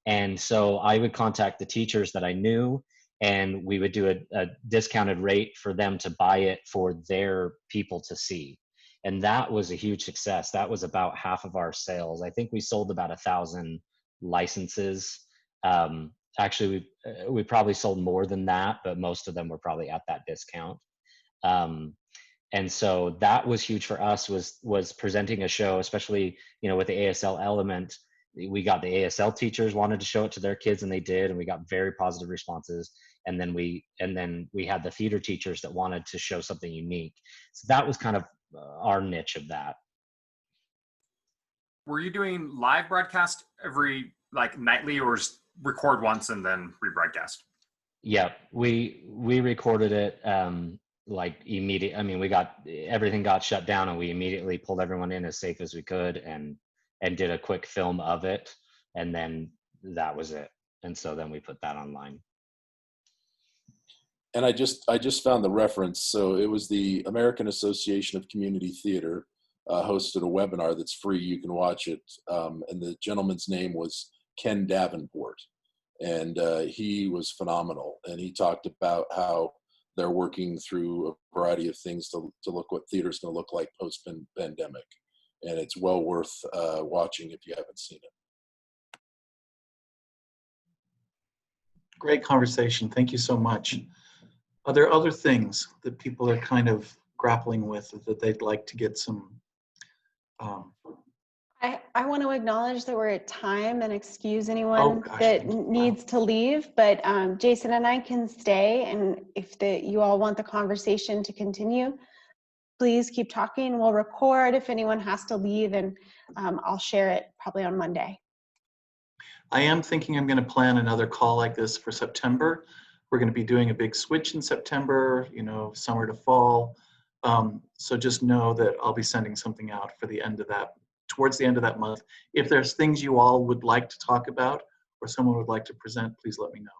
And so I would contact the teachers that I knew, and we would do a discounted rate for them to buy it for their people to see. And that was a huge success. That was about half of our sales. I think we sold about 1,000 licenses. Actually, we probably sold more than that, but most of them were probably at that discount. And so that was huge for us, was presenting a show, especially, with the ASL element. We got the ASL teachers wanted to show it to their kids, and they did, and we got very positive responses. And then we had the theater teachers that wanted to show something unique. So that was kind of our niche of that. Were you doing live broadcast every nightly, or just record once and then rebroadcast? Yeah, we recorded it immediate. I mean, everything got shut down, and we immediately pulled everyone in as safe as we could and did a quick film of it, and then that was it. And so then we put that online. And I just found the reference. So it was the American Association of Community Theater hosted a webinar that's free. You can watch it. And the gentleman's name was Ken Davenport. And he was phenomenal. And he talked about how they're working through a variety of things to look what theater is going to look like post-pandemic. And it's well worth watching if you haven't seen it. Great conversation. Thank you so much. Are there other things that people are kind of grappling with that they'd like to get some? I want to acknowledge that we're at time and excuse anyone that needs to leave, but Jason and I can stay, and if you all want the conversation to continue, please keep talking. We'll record if anyone has to leave, and I'll share it probably on Monday. I am thinking I'm going to plan another call like this for September. We're going to be doing a big switch in September, summer to fall. So just know that I'll be sending something out for the end of that, towards the end of that month. If there's things you all would like to talk about or someone would like to present, please let me know.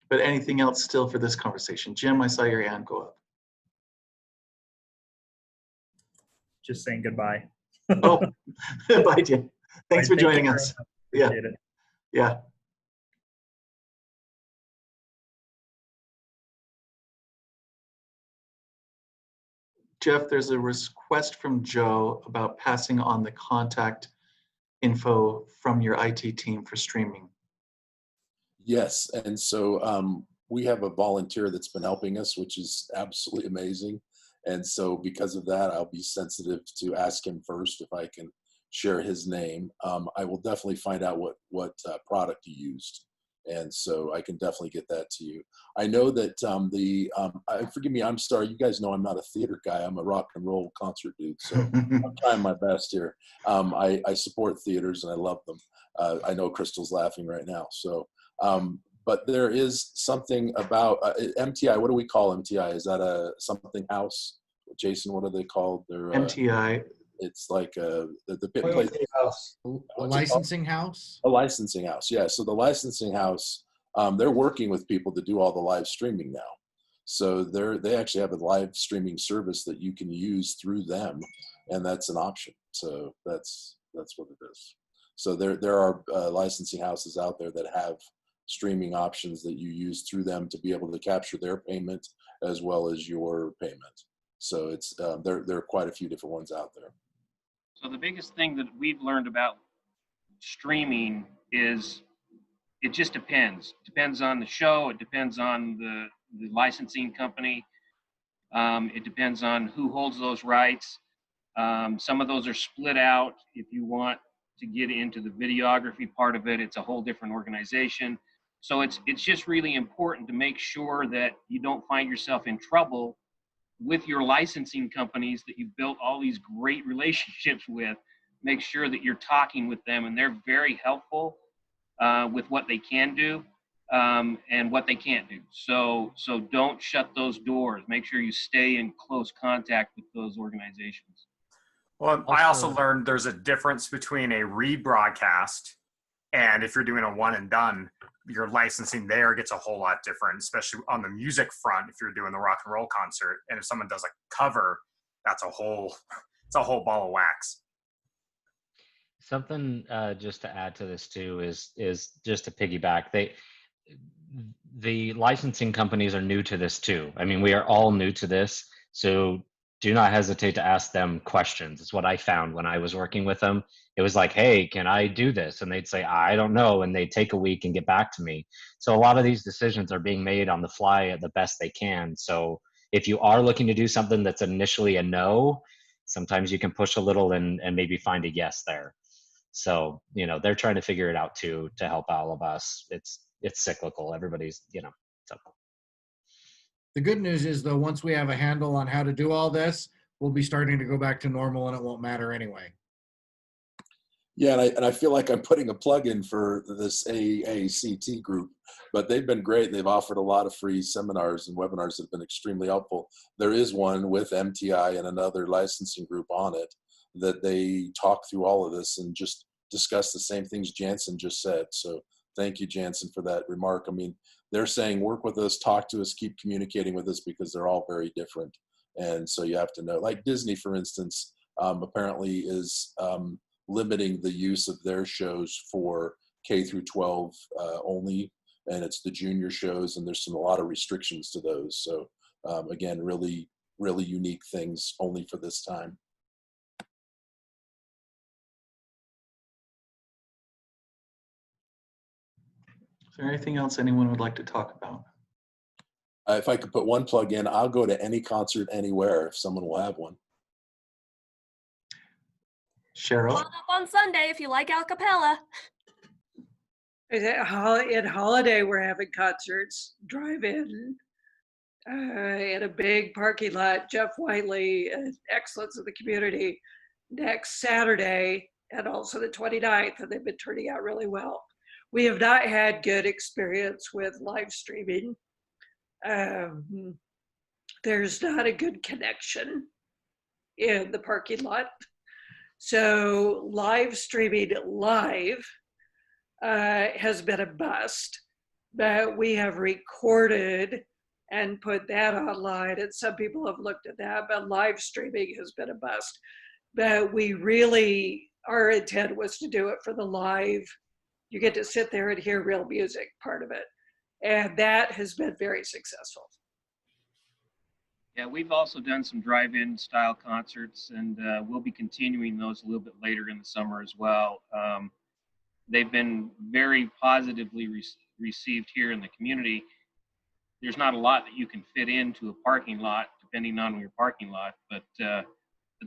But anything else still for this conversation? Jim, I saw your hand go up. Just saying goodbye. Oh, bye, Jim. Thanks for Thank you joining very us. much. Yeah. Appreciate it. Yeah. Jeff, there's a request from Joe about passing on the contact info from your IT team for streaming. Yes, and so we have a volunteer that's been helping us, which is absolutely amazing. And so because of that, I'll be sensitive to ask him first if I can share his name. I will definitely find out what product he used. And so I can definitely get that to you. I know that forgive me, I'm sorry, you guys know I'm not a theater guy. I'm a rock and roll concert dude. So I'm trying my best here. I support theaters and I love them. I know Crystal's laughing right now. So, but there is something about MTI. What do we call MTI? Is that a something house? Jason, what are they called? They're MTI. It's like the place. A licensing house? A licensing house, yeah. So the licensing house, they're working with people to do all the live streaming now. So they actually have a live streaming service that you can use through them, and that's an option. So that's what it is. So there are licensing houses out there that have streaming options that you use through them to be able to capture their payment as well as your payment. So it's there are quite a few different ones out there. So the biggest thing that we've learned about streaming is it just depends. It depends on the show. It depends on the licensing company. It depends on who holds those rights. Some of those are split out. If you want to get into the videography part of it, it's a whole different organization. So it's just really important to make sure that you don't find yourself in trouble with your licensing companies that you've built all these great relationships with. Make sure that you're talking with them, and they're very helpful with what they can do and what they can't do. So don't shut those doors. Make sure you stay in close contact with those organizations. Well, I also learned there's a difference between a rebroadcast and if you're doing a one and done, your licensing there gets a whole lot different, especially on the music front. If you're doing the rock and roll concert, and if someone does a cover, it's a whole ball of wax. Something just to add to this too is just to piggyback. The licensing companies are new to this too. I mean, we are all new to this, so do not hesitate to ask them questions. It's what I found when I was working with them. It was like, hey, can I do this? And they'd say, I don't know. And they'd take a week and get back to me. So a lot of these decisions are being made on the fly at the best they can. So if you are looking to do something that's initially a no, sometimes you can push a little and maybe find a yes there. So, they're trying to figure it out too, to help all of us. It's cyclical. Everybody's, so. The good news is, though, once we have a handle on how to do all this, we'll be starting to go back to normal and it won't matter anyway. Yeah, and I feel like I'm putting a plug in for this AACT group, but they've been great. They've offered a lot of free seminars and webinars that have been extremely helpful. There is one with MTI and another licensing group on it that they talk through all of this and just discuss the same things Jansen just said. So thank you, Jansen, for that remark. I mean, they're saying work with us, talk to us, keep communicating with us because they're all very different. And so you have to know, like Disney, for instance, apparently is limiting the use of their shows for K through 12 only, and it's the junior shows, and there's a lot of restrictions to those. So again, really, really unique things only for this time. Is there anything else anyone would like to talk about? If I could put one plug in, I'll go to any concert anywhere if someone will have one. Cheryl? Come up on Sunday if you like a cappella. At Holiday, we're having concerts, drive-in, in a big parking lot. Jeff Whiteley, excellence of the community, next Saturday, and also the 29th, and they've been turning out really well. We have not had good experience with live streaming. There's not a good connection in the parking lot. So live streaming live has been a bust. But we have recorded and put that online, and some people have looked at that, but live streaming has been a bust. But we really, our intent was to do it for the live. You get to sit there and hear real music part of it. And that has been very successful. Yeah, we've also done some drive-in style concerts, and we'll be continuing those a little bit later in the summer as well. They've been very positively received here in the community. There's not a lot that you can fit into a parking lot, depending on your parking lot, but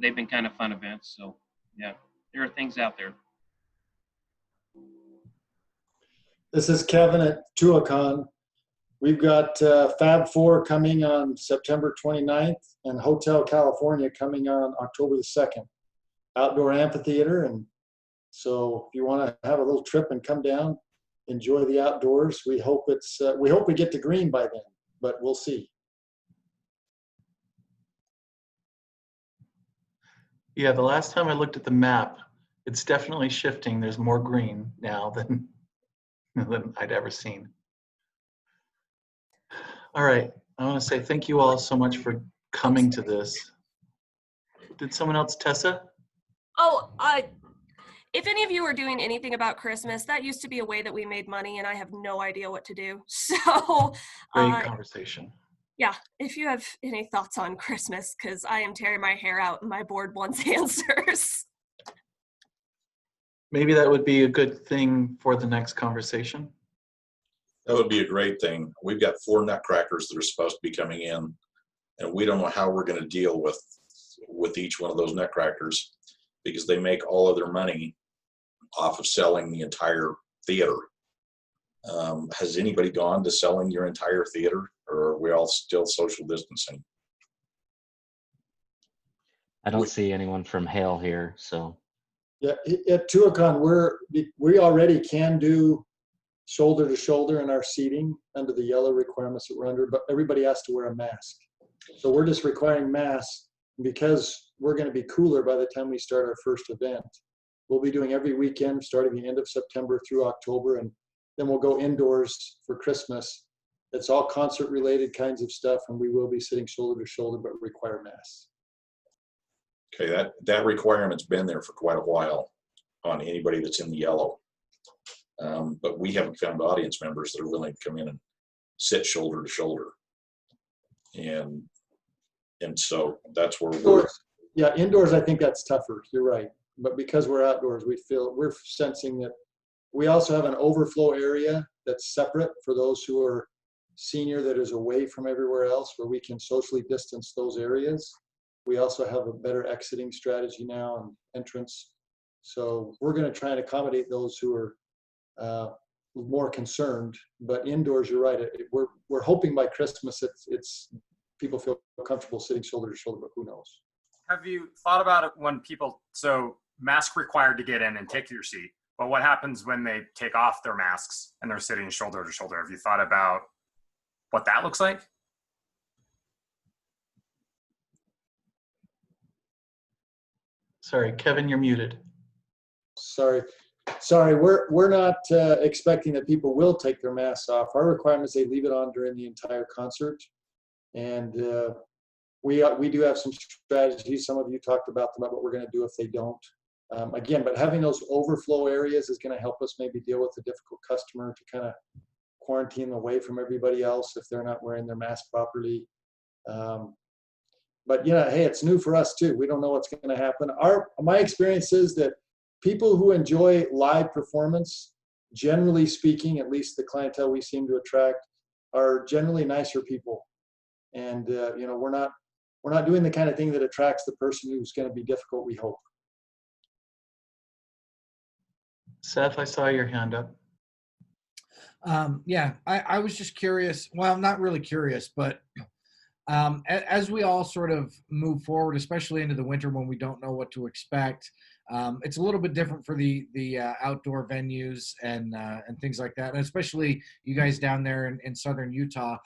they've been kind of fun events. So yeah, there are things out there. This is Kevin at Tuacahn. We've got Fab 4 coming on September 29th and Hotel California coming on October the 2nd. Outdoor amphitheater. And so if you want to have a little trip and come down, enjoy the outdoors. We hope we get to green by then, but we'll see. Yeah, the last time I looked at the map, it's definitely shifting. There's more green now than I'd ever seen. All right, I want to say thank you all so much for coming to this. Did someone else, Tessa? Oh, if any of you are doing anything about Christmas, that used to be a way that we made money, and I have no idea what to do. So, great conversation. Yeah, if you have any thoughts on Christmas, because I am tearing my hair out and my board wants answers. Maybe that would be a good thing for the next conversation. That would be a great thing. We've got 4 nutcrackers that are supposed to be coming in, and we don't know how we're going to deal with each one of those nutcrackers because they make all of their money off of selling the entire theater. Has anybody gone to selling your entire theater, or are we all still social distancing? I don't see anyone from Hale here, so. Yeah, at Tuacahn, we already can do shoulder to shoulder in our seating under the yellow requirements that we're under, but everybody has to wear a mask. So we're just requiring masks because we're going to be cooler by the time we start our first event. We'll be doing every weekend starting the end of September through October, and then we'll go indoors for Christmas. It's all concert related kinds of stuff, and we will be sitting shoulder to shoulder, but require masks. Okay, that requirement's been there for quite a while on anybody that's in the yellow. But we haven't found audience members that are willing to come in and sit shoulder to shoulder. And so that's where Yeah, indoors, I think that's tougher. You're right. But because we're outdoors, we're sensing that we also have an overflow area that's separate for those who are senior that is away from everywhere else, where we can socially distance those areas. We also have a better exiting strategy now and entrance. So we're going to try and accommodate those who are more concerned. But indoors, you're right. We're hoping by Christmas it's people feel comfortable sitting shoulder to shoulder, but who knows? Have you thought about it when people, so mask required to get in and take your seat, but what happens when they take off their masks and they're sitting shoulder to shoulder? Have you thought about what that looks like? Sorry, Kevin, you're muted. Sorry, we're not expecting that people will take their masks off. Our requirement is they leave it on during the entire concert. And we do have some strategies. Some of you talked about them, about what we're going to do if they don't. Again, but having those overflow areas is going to help us maybe deal with a difficult customer to kind of quarantine them away from everybody else if they're not wearing their mask properly. But yeah, hey, it's new for us too. We don't know what's going to happen. My experience is that people who enjoy live performance, generally speaking, at least the clientele we seem to attract, are generally nicer people. And we're not doing the kind of thing that attracts the person who's going to be difficult, we hope. Seth, I saw your hand up. Yeah, I was just curious. Well, not really curious, but as we all sort of move forward, especially into the winter when we don't know what to expect, it's a little bit different for the outdoor venues and things like that, and especially you guys down there in southern Utah.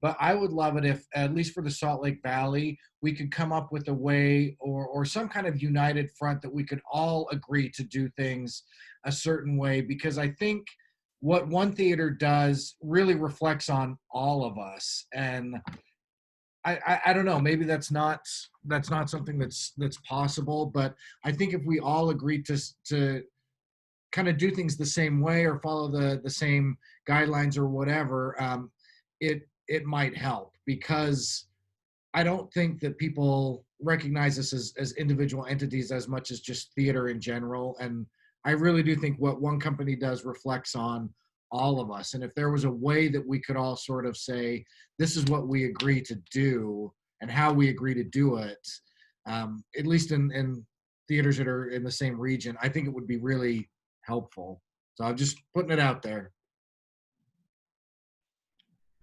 But I would love it if, at least for the Salt Lake Valley, we could come up with a way or some kind of united front that we could all agree to do things a certain way, because I think what one theater does really reflects on all of us. And I don't know, maybe that's not something that's possible, but I think if we all agree to kind of do things the same way or follow the same guidelines or whatever, it might help, because I don't think that people recognize us as individual entities as much as just theater in general. And I really do think what one company does reflects on all of us. And if there was a way that we could all sort of say, this is what we agree to do and how we agree to do it, at least in theaters that are in the same region, I think it would be really helpful. So I'm just putting it out there.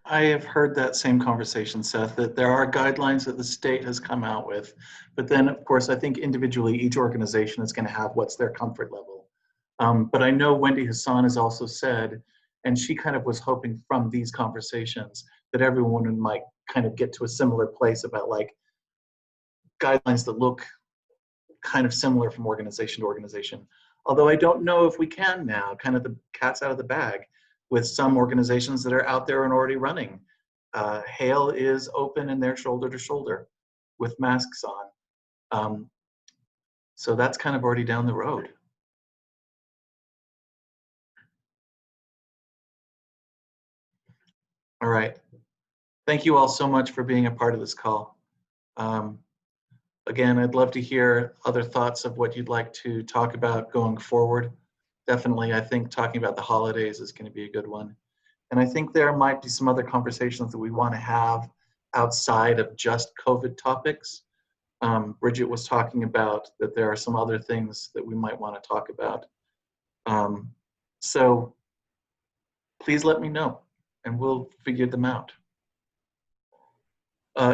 I have heard that same conversation, Seth, that there are guidelines that the state has come out with, but then of course I think individually each organization is going to have what's their comfort level. But I know Wendy Hassan has also said, and she kind of was hoping from these conversations that everyone might kind of get to a similar place about like guidelines that look kind of similar from organization to organization. Although I don't know if we can now, kind of the cat's out of the bag with some organizations that are out there and already running. Hale is open and they're shoulder to shoulder with masks on. So that's kind of already down the road. All right. Thank you all so much for being a part of this call. Again, I'd love to hear other thoughts of what you'd like to talk about going forward. Definitely, I think talking about the holidays is going to be a good one. And I think there might be some other conversations that we want to have outside of just COVID topics. Bridget was talking about that there are some other things that we might want to talk about. So please let me know and we'll figure them out.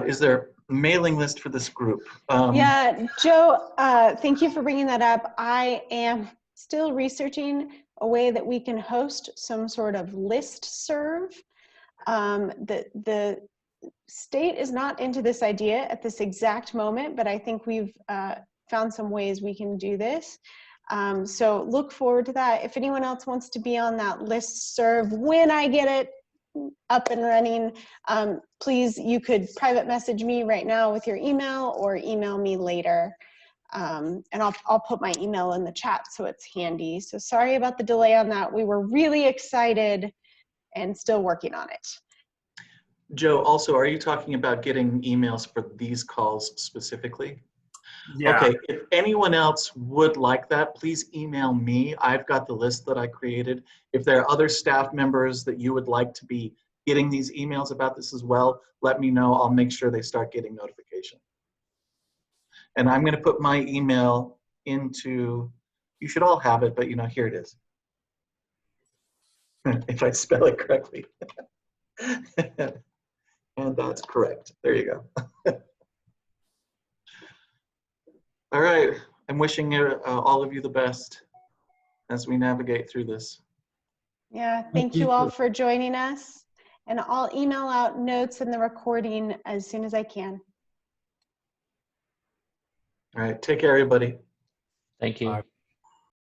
Is there a mailing list for this group? Yeah, Joe, thank you for bringing that up. I am still researching a way that we can host some sort of listserv. The state is not into this idea at this exact moment, but I think we've found some ways we can do this. So look forward to that. If anyone else wants to be on that listserv when I get it up and running, please, you could private message me right now with your email or email me later. And I'll put my email in the chat so it's handy. So sorry about the delay on that. We were really excited and still working on it. Joe, also, are you talking about getting emails for these calls specifically? Yeah. Okay, if anyone else would like that, please email me. I've got the list that I created. If there are other staff members that you would like to be getting these emails about this as well, let me know. I'll make sure they start getting notification. And I'm going to put my email into, you should all have it, but you know, here it is. If I spell it correctly. And that's correct. There you go. All right. I'm wishing all of you the best as we navigate through this. Yeah, thank you all for joining us. And I'll email out notes and the recording as soon as I can. All right. Take care, everybody. Thank you. Bye.